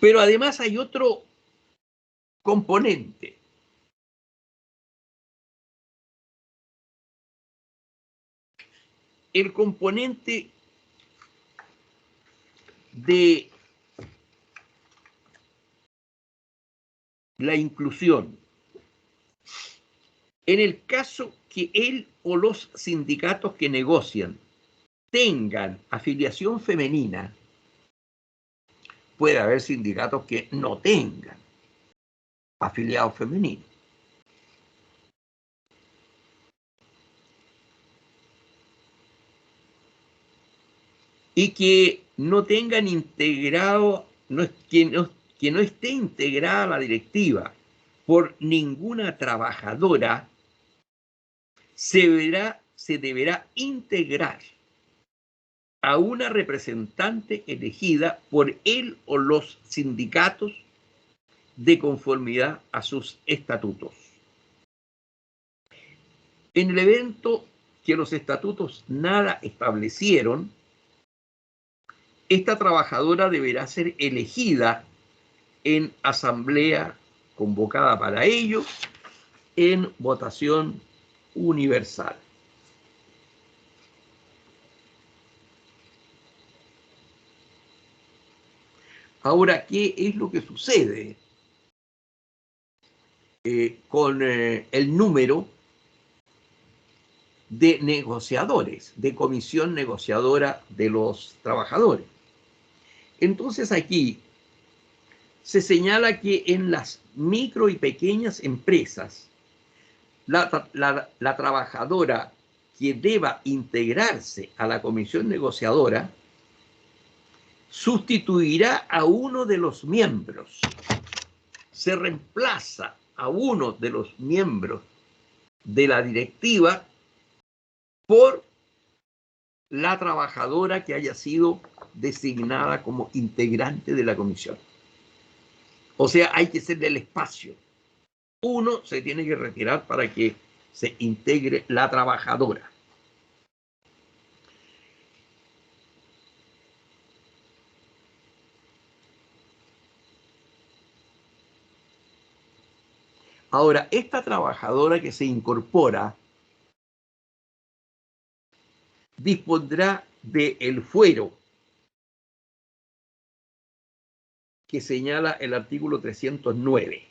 Pero además hay otro componente. El componente de la inclusión. En el caso que él o los sindicatos que negocian tengan afiliación femenina, puede haber sindicatos que no tengan afiliados femeninos. Y que no tengan integrado, que no esté integrada la directiva por ninguna trabajadora se deberá integrar a una representante elegida por él o los sindicatos de conformidad a sus estatutos. En el evento que los estatutos nada establecieron, esta trabajadora deberá ser elegida en asamblea convocada para ello en votación universal. Ahora, ¿qué es lo que sucede con el número de negociadores, de comisión negociadora de los trabajadores? Entonces aquí se señala que en las micro y pequeñas empresas, la trabajadora que deba integrarse a la comisión negociadora sustituirá a uno de los miembros, se reemplaza a uno de los miembros de la directiva por la trabajadora que haya sido designada como integrante de la comisión. O sea, hay que ceder el espacio. Uno se tiene que retirar para que se integre la trabajadora. Ahora, esta trabajadora que se incorpora dispondrá del fuero que señala el artículo 309,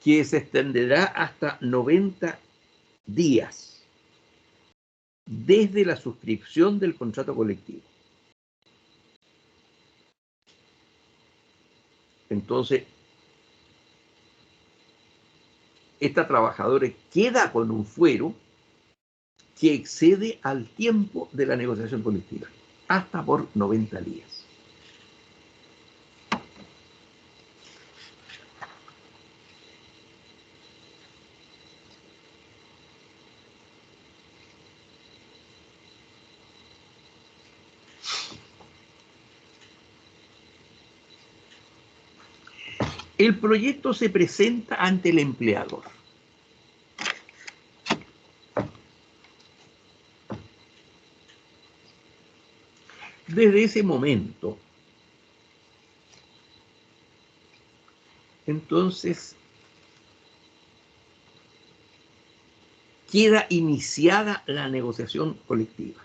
que se extenderá hasta 90 días desde la suscripción del contrato colectivo. Entonces, esta trabajadora queda con un fuero que excede al tiempo de la negociación colectiva, hasta por 90 días. El proyecto se presenta ante el empleador. Desde ese momento, entonces, queda iniciada la negociación colectiva.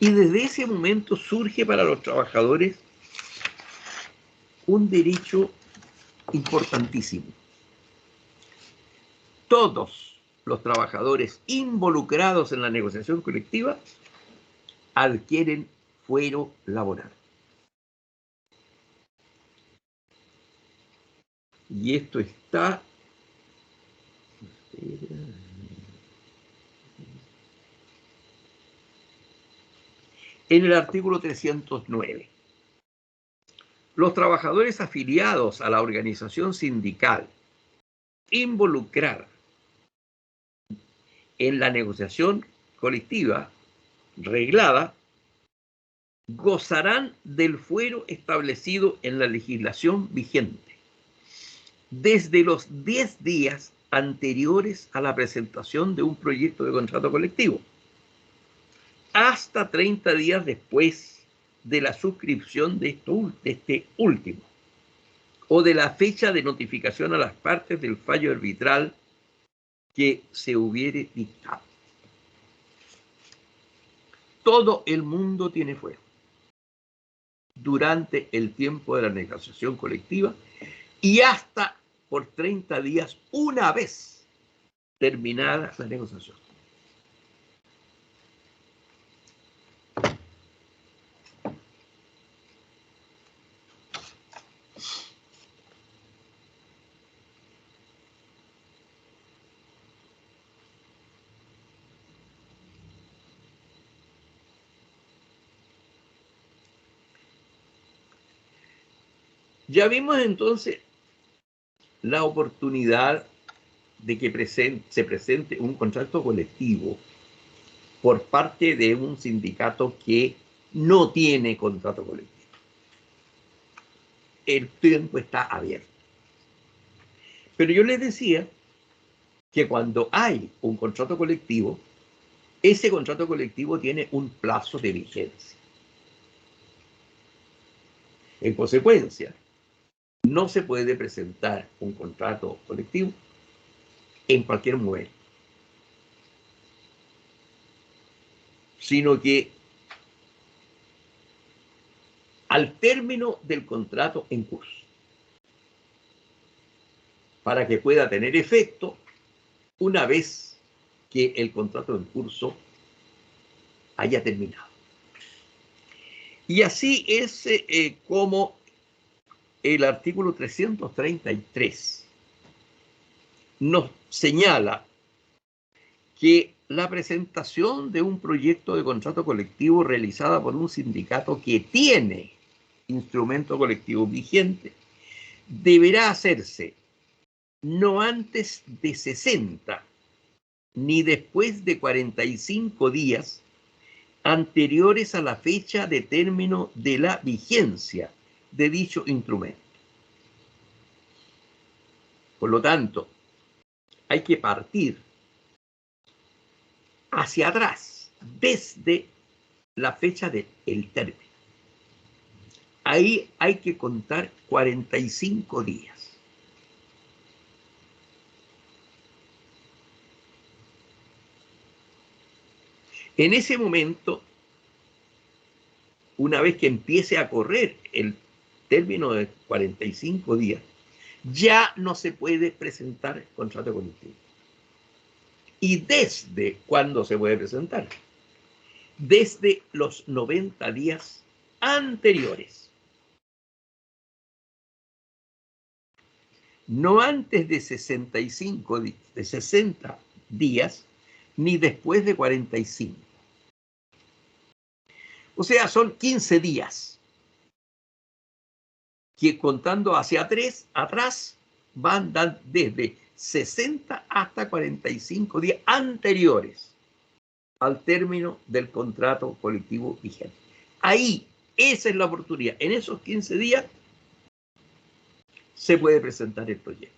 Y desde ese momento surge para los trabajadores un derecho importantísimo. Todos los trabajadores involucrados en la negociación colectiva adquieren fuero laboral. Y esto está en el artículo 309. Los trabajadores afiliados a la organización sindical involucrada en la negociación colectiva reglada gozarán del fuero establecido en la legislación vigente desde los 10 días anteriores a la presentación de un proyecto de contrato colectivo hasta 30 días después de la suscripción de este último o de la fecha de notificación a las partes del fallo arbitral que se hubiere dictado. Todo el mundo tiene fuero durante el tiempo de la negociación colectiva y hasta por 30 días una vez terminada la negociación. Ya vimos entonces la oportunidad de que se presente un contrato colectivo por parte de un sindicato que no tiene contrato colectivo. El tiempo está abierto. Pero yo les decía que cuando hay un contrato colectivo, ese contrato colectivo tiene un plazo de vigencia. En consecuencia, no se puede presentar un contrato colectivo en cualquier momento, sino que al término del contrato en curso, para que pueda tener efecto una vez que el contrato en curso haya terminado. Y así es como el artículo 333 nos señala que la presentación de un proyecto de contrato colectivo realizada por un sindicato que tiene instrumento colectivo vigente deberá hacerse no antes de 60 ni después de 45 días anteriores a la fecha de término de la vigencia de dicho instrumento. Por lo tanto, hay que partir hacia atrás, desde la fecha del término. Ahí hay que contar 45 días. En ese momento, una vez que empiece a correr el término de 45 días, ya no se puede presentar contrato colectivo. ¿Y desde cuándo se puede presentar? Desde los 90 días anteriores. No antes de 60 días, ni después de 45. O sea, son 15 días que contando hacia atrás van desde 60 hasta 45 días anteriores al término del contrato colectivo vigente. Ahí, esa es la oportunidad. En esos 15 días se puede presentar el proyecto.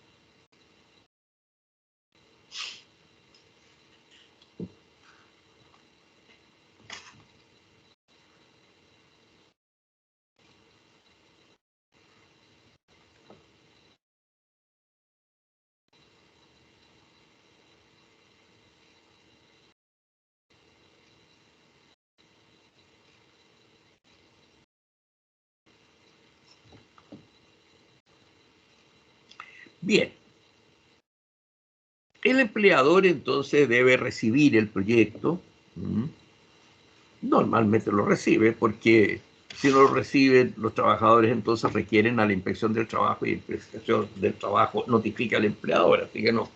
Bien. El empleador entonces debe recibir el proyecto. Normalmente lo recibe porque si no lo reciben los trabajadores entonces requieren a la inspección del trabajo y la inspección del trabajo notifica al empleador. Así que no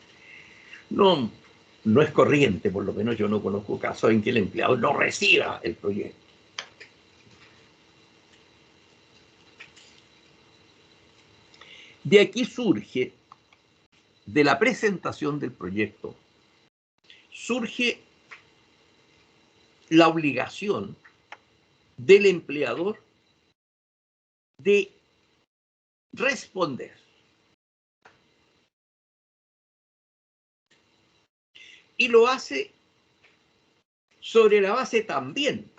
es corriente, por lo menos yo no conozco casos en que el empleado no reciba el proyecto. De aquí surge, de la presentación del proyecto, surge la obligación del empleador de responder. Y lo hace sobre la base también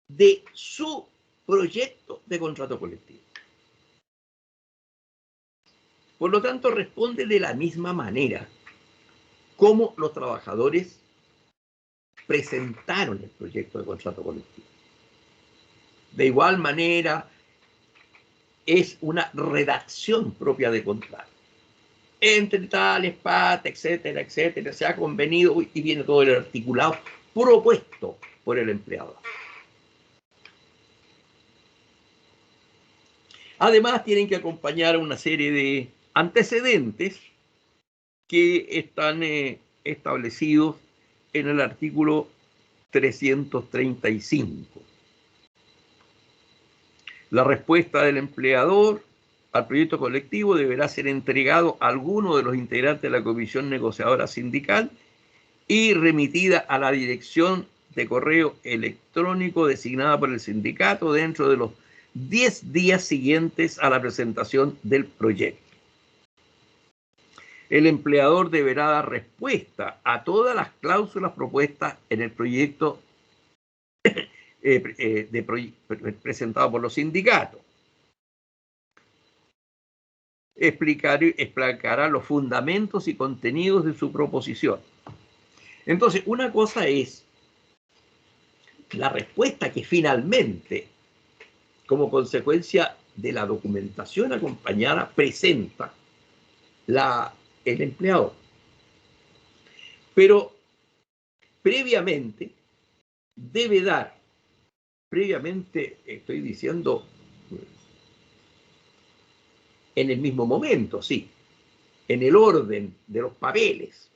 de su proyecto de contrato colectivo. Por lo tanto, responde de la misma manera como los trabajadores presentaron el proyecto de contrato colectivo. De igual manera, es una redacción propia de contrato. Entre tales partes, etcétera, etcétera, se ha convenido y viene todo el articulado propuesto por el empleador. Además, tienen que acompañar una serie de antecedentes que están establecidos en el artículo 335. La respuesta del empleador al proyecto colectivo deberá ser entregado a alguno de los integrantes de la comisión negociadora sindical y remitida a la dirección de correo electrónico designada por el sindicato dentro de los 10 días siguientes a la presentación del proyecto. El empleador deberá dar respuesta a todas las cláusulas propuestas en el proyecto presentado por los sindicatos. Explicará los fundamentos y contenidos de su proposición. Entonces, una cosa es la respuesta que finalmente, como consecuencia de la documentación acompañada, presenta el empleador. Pero previamente debe dar, estoy diciendo, en el mismo momento, sí, en el orden de los papeles.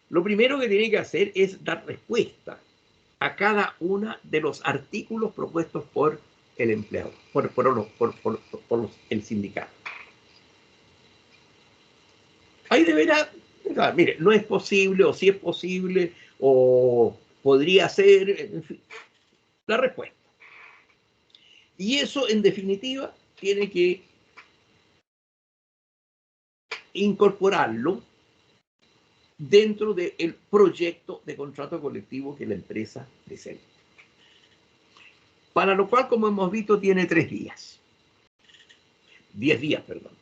Lo primero que tiene que hacer es dar respuesta a cada uno de los artículos propuestos por el empleador, por el sindicato. Ahí deberá, mire, no es posible, o sí es posible, o podría ser, en fin, la respuesta. Y eso, en definitiva, tiene que incorporarlo dentro del proyecto de contrato colectivo que la empresa presenta. Para lo cual, como hemos visto, tiene 3 días. 10 días, perdón.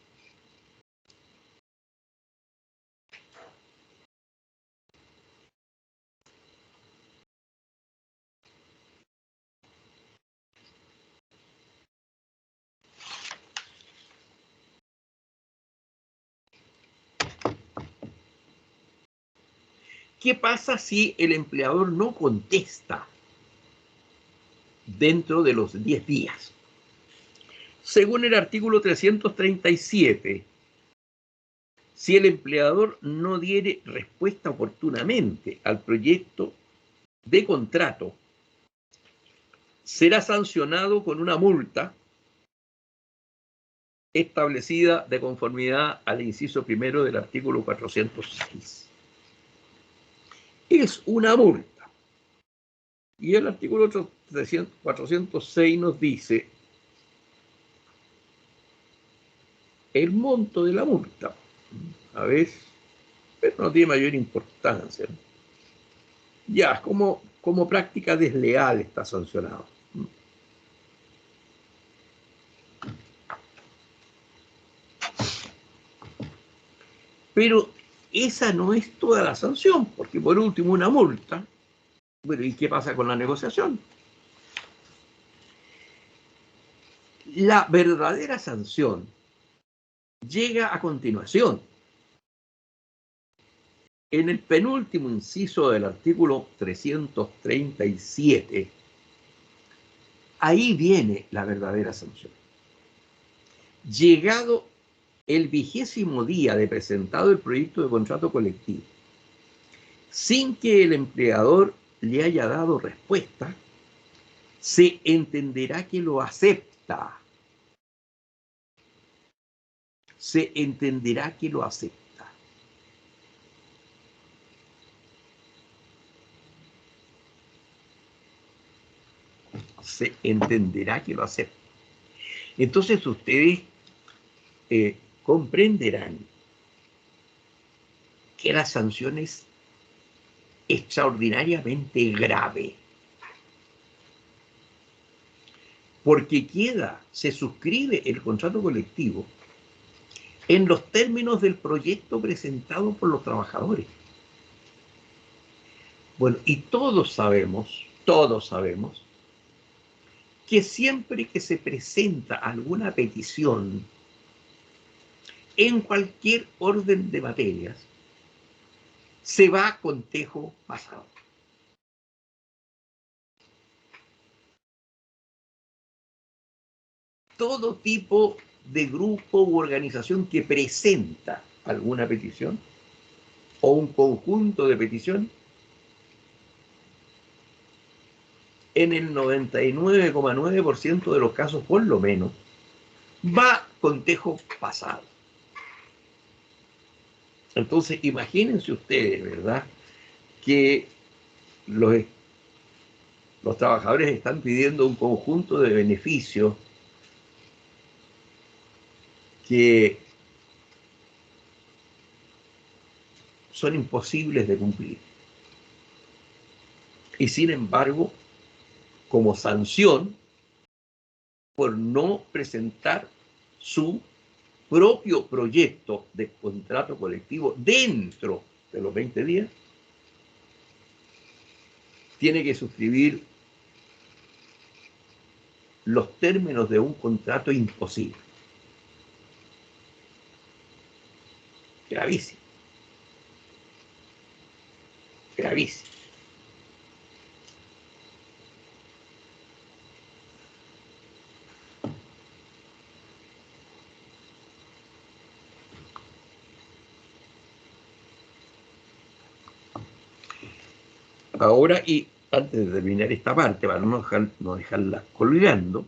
¿Qué pasa si el empleador no contesta dentro de los 10 días? Según el artículo 337, si el empleador no diere respuesta oportunamente al proyecto de contrato, será sancionado con una multa establecida de conformidad al inciso primero del artículo 406. Es una multa. Y el artículo 406 nos dice el monto de la multa. A ver, pero no tiene mayor importancia. Ya, como práctica desleal está sancionado. Pero esa no es toda la sanción, porque por último una multa. Bueno, ¿y qué pasa con la negociación? La verdadera sanción llega a continuación. En el penúltimo inciso del artículo 337, ahí viene la verdadera sanción. Llegado el 20º día de presentado el proyecto de contrato colectivo, sin que el empleador le haya dado respuesta, se entenderá que lo acepta. Se entenderá que lo acepta. Se entenderá que lo acepta. Entonces ustedes comprenderán que la sanción es extraordinariamente grave, porque se suscribe el contrato colectivo en los términos del proyecto presentado por los trabajadores. Bueno, y todos sabemos que siempre que se presenta alguna petición en cualquier orden de materias, se va con tejo pasado. Todo tipo de grupo u organización que presenta alguna petición o un conjunto de peticiones en el 99,9% de los casos, por lo menos, va con tejo pasado. Entonces, imagínense ustedes, ¿verdad?, que los trabajadores están pidiendo un conjunto de beneficios que son imposibles de cumplir. Y sin embargo, como sanción por no presentar su propio proyecto de contrato colectivo dentro de los 20 días, tiene que suscribir los términos de un contrato imposible. Gravísimo. Gravísimo. Ahora, y antes de terminar esta parte, para no dejarla colgando,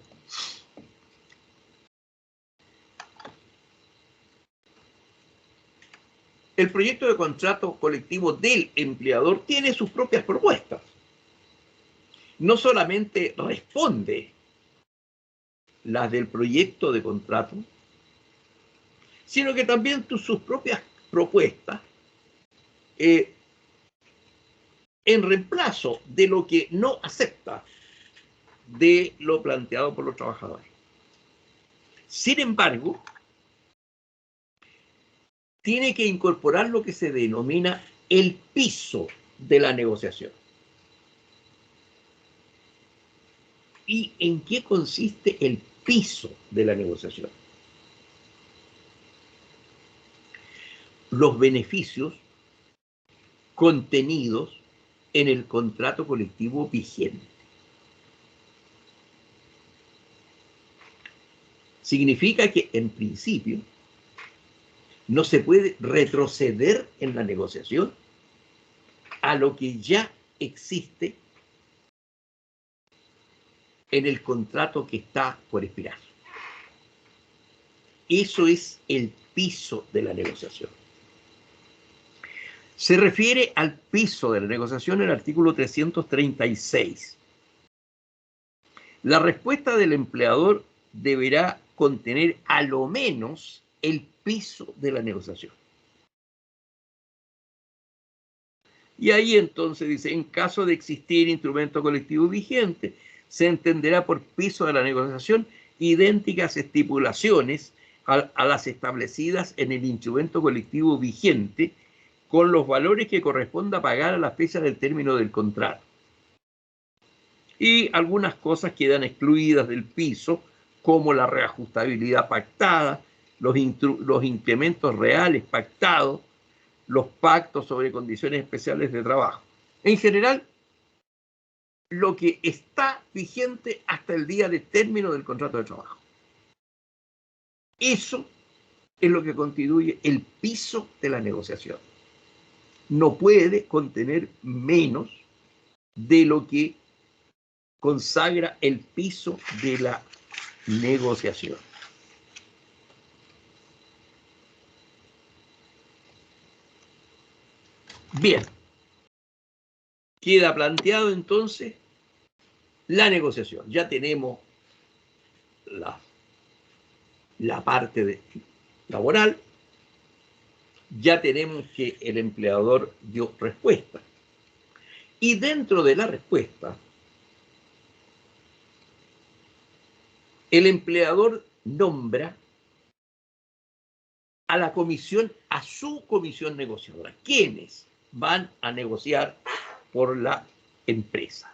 el proyecto de contrato colectivo del empleador tiene sus propias propuestas. No solamente responde las del proyecto de contrato, sino que también sus propias propuestas en reemplazo de lo que no acepta de lo planteado por los trabajadores. Sin embargo, tiene que incorporar lo que se denomina el piso de la negociación. ¿Y en qué consiste el piso de la negociación? Los beneficios contenidos en el contrato colectivo vigente. Significa que, en principio, no se puede retroceder en la negociación a lo que ya existe en el contrato que está por expirar. Eso es el piso de la negociación. Se refiere al piso de la negociación en el artículo 336. La respuesta del empleador deberá contener a lo menos el piso de la negociación. Y ahí entonces dice, en caso de existir instrumento colectivo vigente, se entenderá por piso de la negociación idénticas estipulaciones a las establecidas en el instrumento colectivo vigente con los valores que corresponda pagar a la fecha del término del contrato. Y algunas cosas quedan excluidas del piso, como la reajustabilidad pactada, los incrementos reales pactados, los pactos sobre condiciones especiales de trabajo. En general, lo que está vigente hasta el día de término del contrato de trabajo. Eso es lo que constituye el piso de la negociación. No puede contener menos de lo que consagra el piso de la negociación. Bien, queda planteado entonces la negociación. Ya tenemos la parte laboral, ya tenemos que el empleador dio respuesta. Y dentro de la respuesta, el empleador nombra a la comisión, a su comisión negociadora. ¿Quiénes van a negociar por la empresa?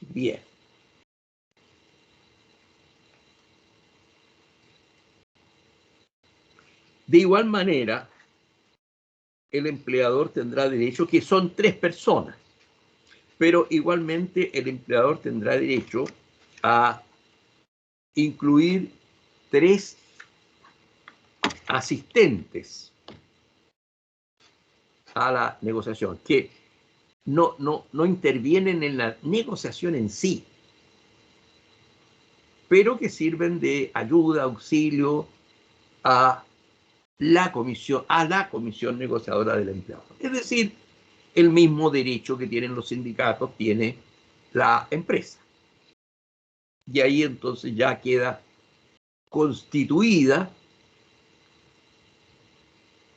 Bien. De igual manera, el empleador tendrá derecho, que son 3 personas, pero igualmente el empleador tendrá derecho a incluir 3 asistentes a la negociación, que no intervienen en la negociación en sí, pero que sirven de ayuda, auxilio a la comisión negociadora del empleado. Es decir, el mismo derecho que tienen los sindicatos tiene la empresa. Y ahí entonces ya queda constituida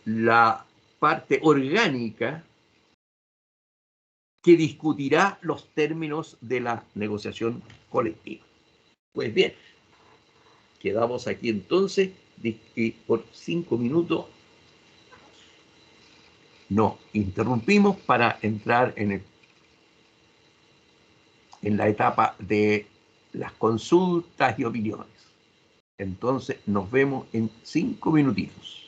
la parte orgánica que discutirá los términos de la negociación colectiva. Pues bien, quedamos aquí entonces y por 5 minutos nos interrumpimos para entrar en la etapa de las consultas y opiniones. Entonces nos vemos en 5 minutitos.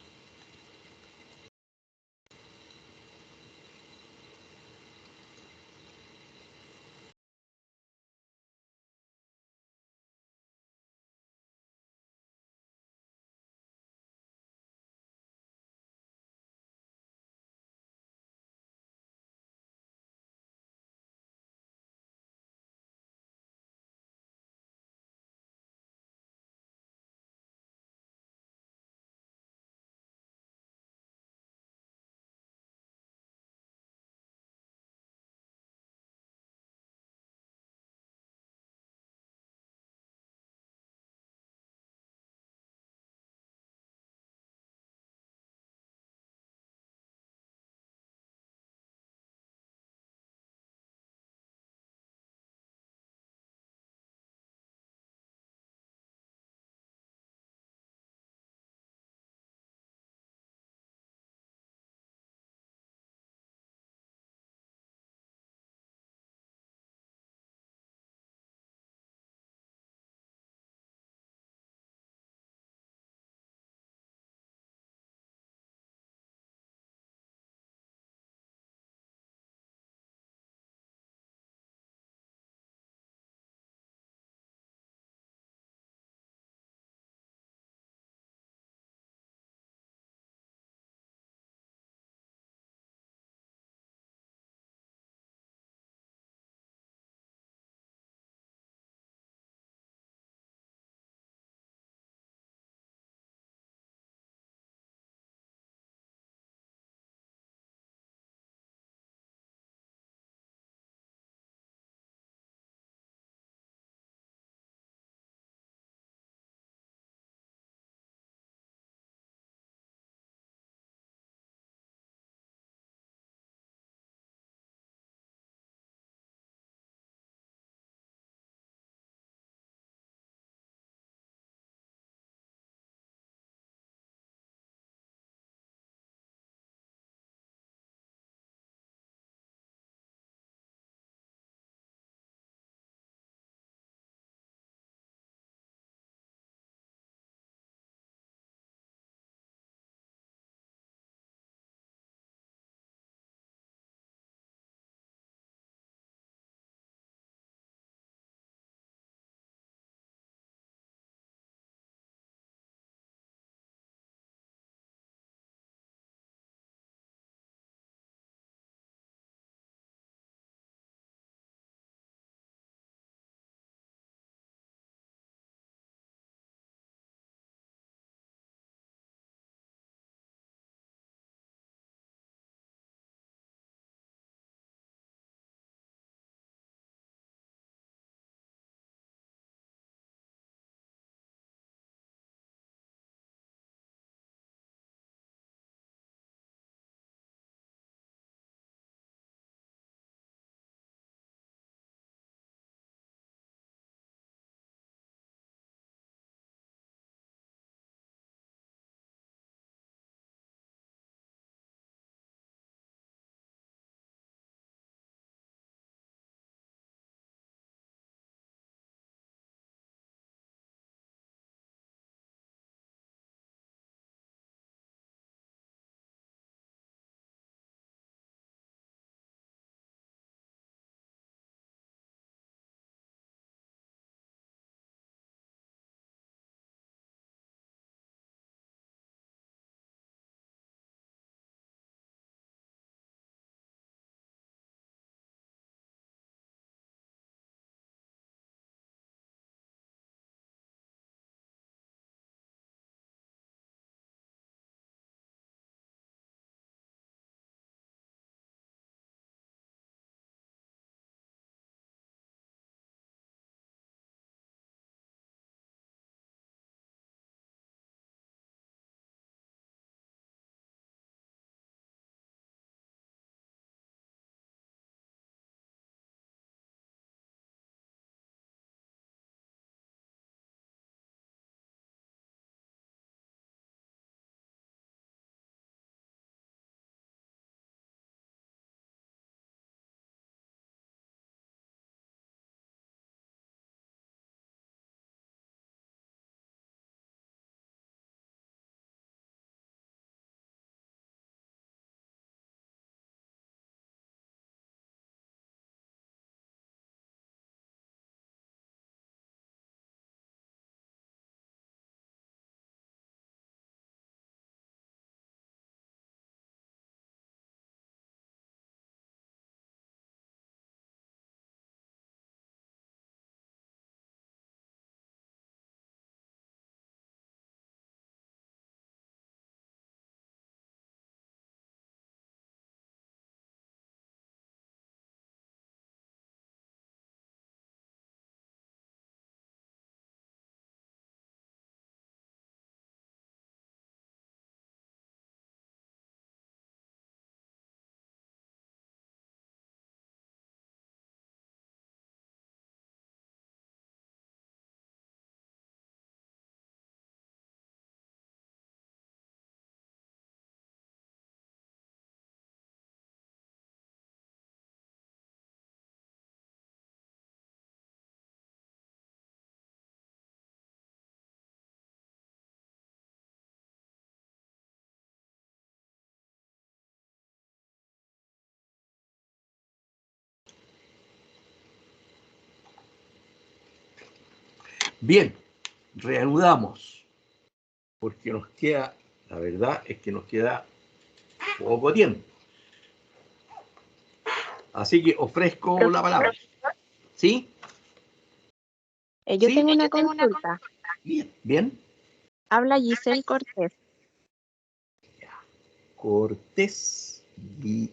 Bien, reanudamos, porque nos queda, la verdad es que nos queda poco tiempo. Así que ofrezco la palabra. ¿Sí? Yo ¿Sí? tengo una consulta. Bien, bien. Habla Giselle Cortés. Cortés y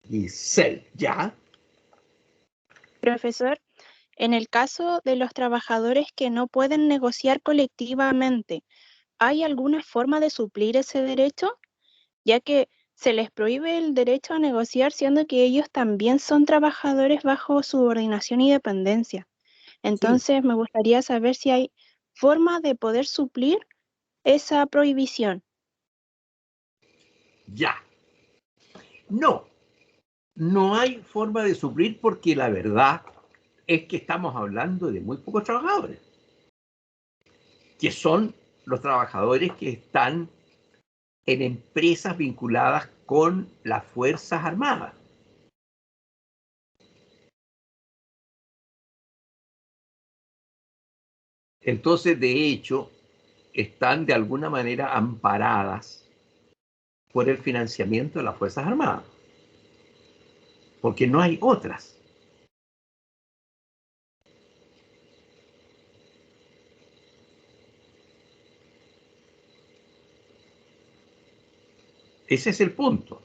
Giselle, ¿ya? Profesor, en el caso de los trabajadores que no pueden negociar colectivamente, ¿hay alguna forma de suplir ese derecho? Ya que se les prohíbe el derecho a negociar siendo que ellos también son trabajadores bajo subordinación y dependencia. Entonces, me gustaría saber si hay forma de poder suplir esa prohibición. Ya. No, no hay forma de suplir porque la verdad es que estamos hablando de muy pocos trabajadores, que son los trabajadores que están en empresas vinculadas con las Fuerzas Armadas. Entonces, de hecho, están de alguna manera amparadas por el financiamiento de las Fuerzas Armadas, porque no hay otras. Ese es el punto.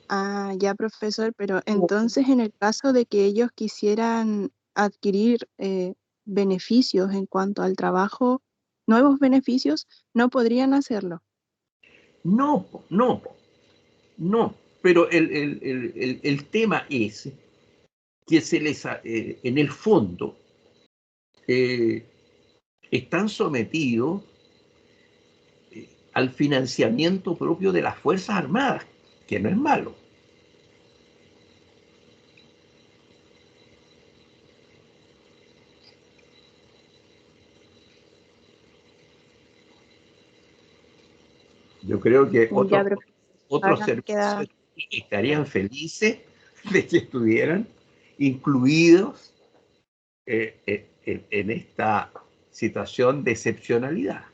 Ah, ya, profesor, pero entonces en el caso de que ellos quisieran adquirir beneficios en cuanto al trabajo, nuevos beneficios, no podrían hacerlo. No, no, no. Pero el tema es que se les, en el fondo, están sometidos al financiamiento propio de las Fuerzas Armadas, que no es malo. Yo creo que Ya, otros ahora me queda servicios estarían felices de que estuvieran incluidos en esta situación de excepcionalidad.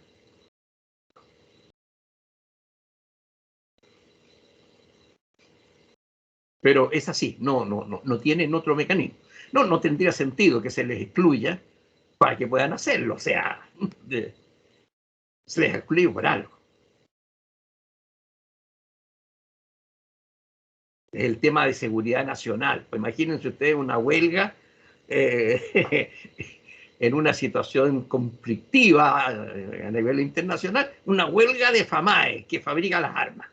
Pero es así, no tienen otro mecanismo. No tendría sentido que se les excluya para que puedan hacerlo, o sea, se les excluye por algo. Es el tema de seguridad nacional. Pues imagínense ustedes una huelga en una situación conflictiva a nivel internacional, una huelga de FAMAE, que fabrica las armas.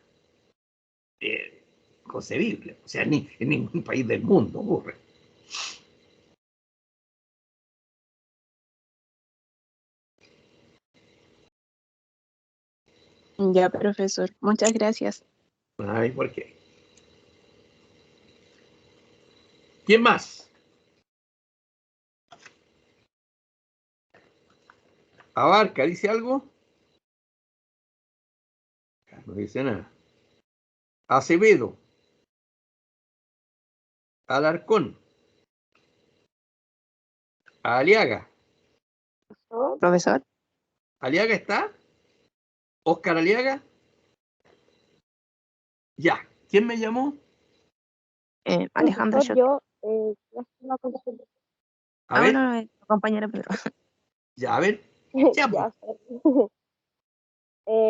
Concebible, o sea, ni en ningún país del mundo ocurre. ya, profesor. Muchas gracias. Ay, ¿por qué? ¿Quién más? Abarca, ¿dice algo? No dice nada. Acevedo. Alarcón. Aliaga. Profesor. ¿Aliaga está? ¿Óscar Aliaga? Ya. ¿Quién me llamó? Alejandra Profesor, Schott. A ver, No, compañera Pedro. ya, a ver. Ya, pues. Ya sé.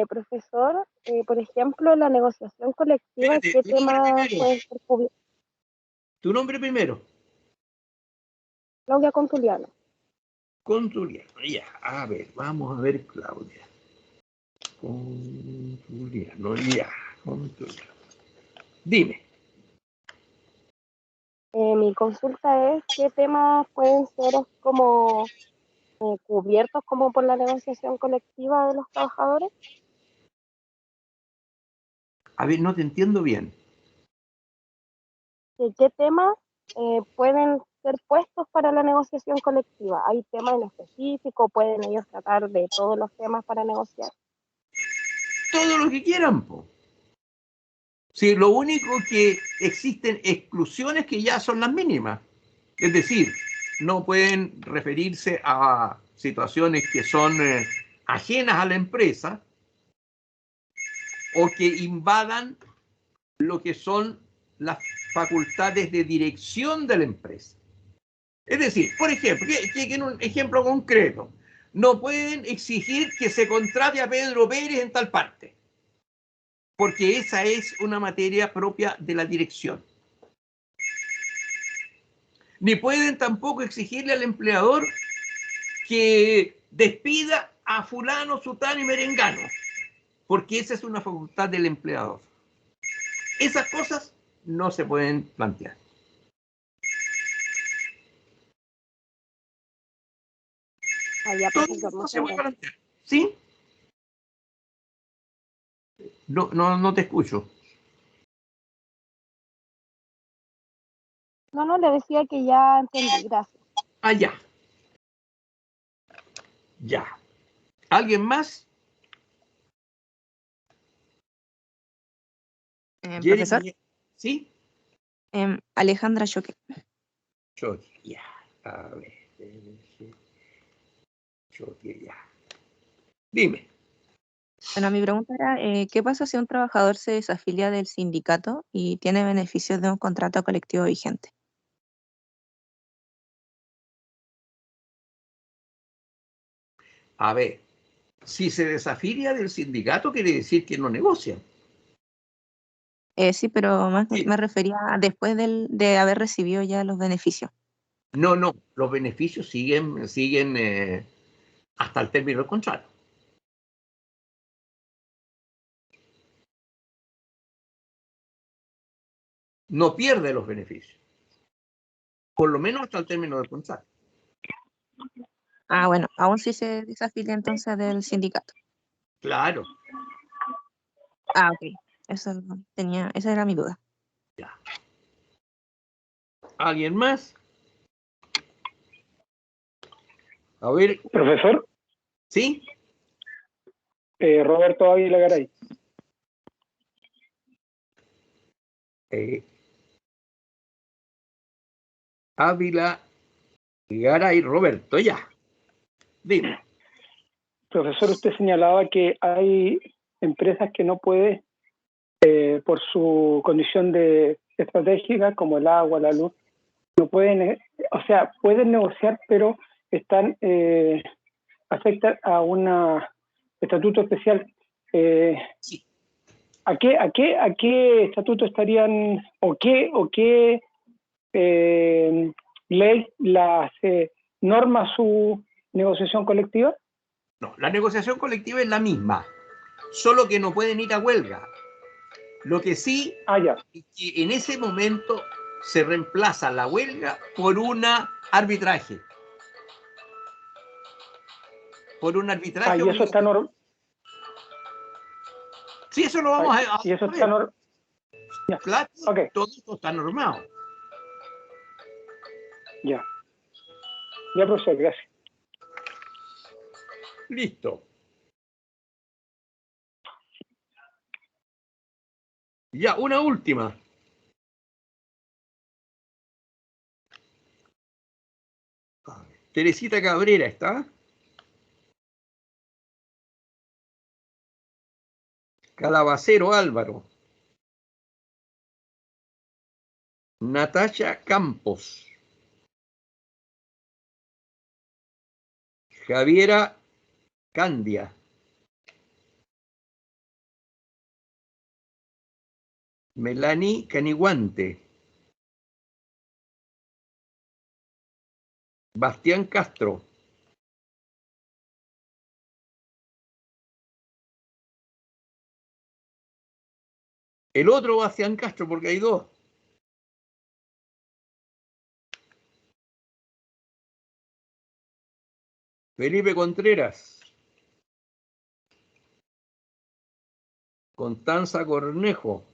Profesor, por ejemplo, la negociación colectiva, Espérate, ¿qué tu nombre temas primero. pueden ser cubiertos? Tu nombre primero. Claudia Contuliano. Contuliano. Ya, a ver, vamos a ver, Claudia. Contuliano, ya. Contuliano. Dime. Mi consulta es qué temas pueden ser como cubiertos como por la negociación colectiva de los trabajadores. A ver, no te entiendo bien. ¿Qué temas pueden ser puestos para la negociación colectiva? ¿Hay temas en específico? ¿Pueden ellos tratar de todos los temas para negociar? Todo lo que quieran, po. Si lo único que existen exclusiones que ya son las mínimas. Es decir, no pueden referirse a situaciones que son ajenas a la empresa o que invadan lo que son las facultades de dirección de la empresa. Es decir, por ejemplo, que un ejemplo concreto, no pueden exigir que se contrate a Pedro Pérez en tal parte, porque esa es una materia propia de la dirección. Ni pueden tampoco exigirle al empleador que despida a fulano, sutano y merengano, porque esa es una facultad del empleador. Esas cosas no se pueden plantear. Allá, Todo profesor, eso se muchas puede gracias. plantear. ¿Sí? No te escucho. No, le decía que ya entendí, gracias. Ah, ya. Ya. ¿Alguien más? Profesor, ¿Sí? Alejandra Choque. Choque, ya. A ver. Choque, ya. Dime. Bueno, mi pregunta era, ¿qué pasa si un trabajador se desafilia del sindicato y tiene beneficios de un contrato colectivo vigente? A ver. Si se desafilia del sindicato, quiere decir que no negocia. Sí, pero más Sí. me refería a después de haber recibido ya los beneficios. No. Los beneficios siguen hasta el término del contrato. No pierde los beneficios. Por lo menos hasta el término del contrato. Ah, bueno, aún sí se desafilia entonces del sindicato. Claro. Ah, ok. Esa era mi duda. Ya. ¿Alguien más? A ver. Profesor, ¿Sí? Roberto Ávila Garay. Ávila, Garay, Roberto, ya. Dime. Profesor, usted señalaba que hay empresas que no pueden, por su condición de estratégica, como el agua, la luz, no pueden, o sea, pueden negociar, pero están afectan a un estatuto especial. Sí. ¿A qué estatuto estarían o qué ley las norma su negociación colectiva? No, la negociación colectiva es la misma, solo que no pueden ir a huelga. Lo que sí Ya. es que en ese momento se reemplaza la huelga por un arbitraje. Por un arbitraje Y eso está obligatorio. Sí, eso lo vamos a y eso ver. está Claro, okay. todo esto está normado. Ya, profesor, gracias. Listo. Ya, una última. Teresita Cabrera, ¿está? Calabacero Álvaro. Natacha Campos. Javiera Candia. Melanie Caniguante. Bastián Castro. El otro Bastián Castro, porque hay dos. Felipe Contreras. Constanza Cornejo.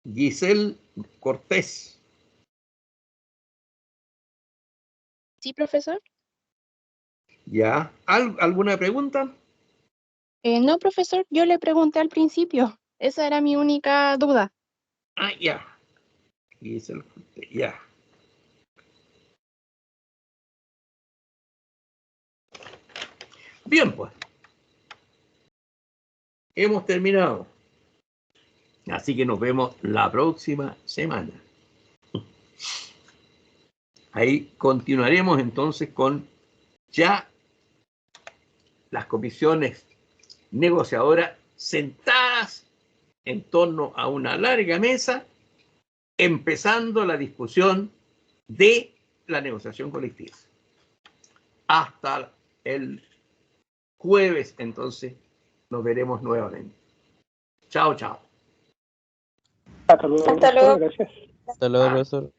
Giselle Cortés. Sí, profesor. ¿Ya? ¿Alguna pregunta? No, profesor, yo le pregunté al principio. Esa era mi única duda. Ah, ya. Y se lo conté, ya. Bien, pues. Hemos terminado. Así que nos vemos la próxima semana. Ahí continuaremos entonces con ya las comisiones negociadoras sentadas en torno a una larga mesa, empezando la discusión de la negociación colectiva. Hasta el jueves, entonces, nos veremos nuevamente. Chao, chao. Hasta luego, Hasta luego. profesor, gracias. Hasta luego, Ah. profesor.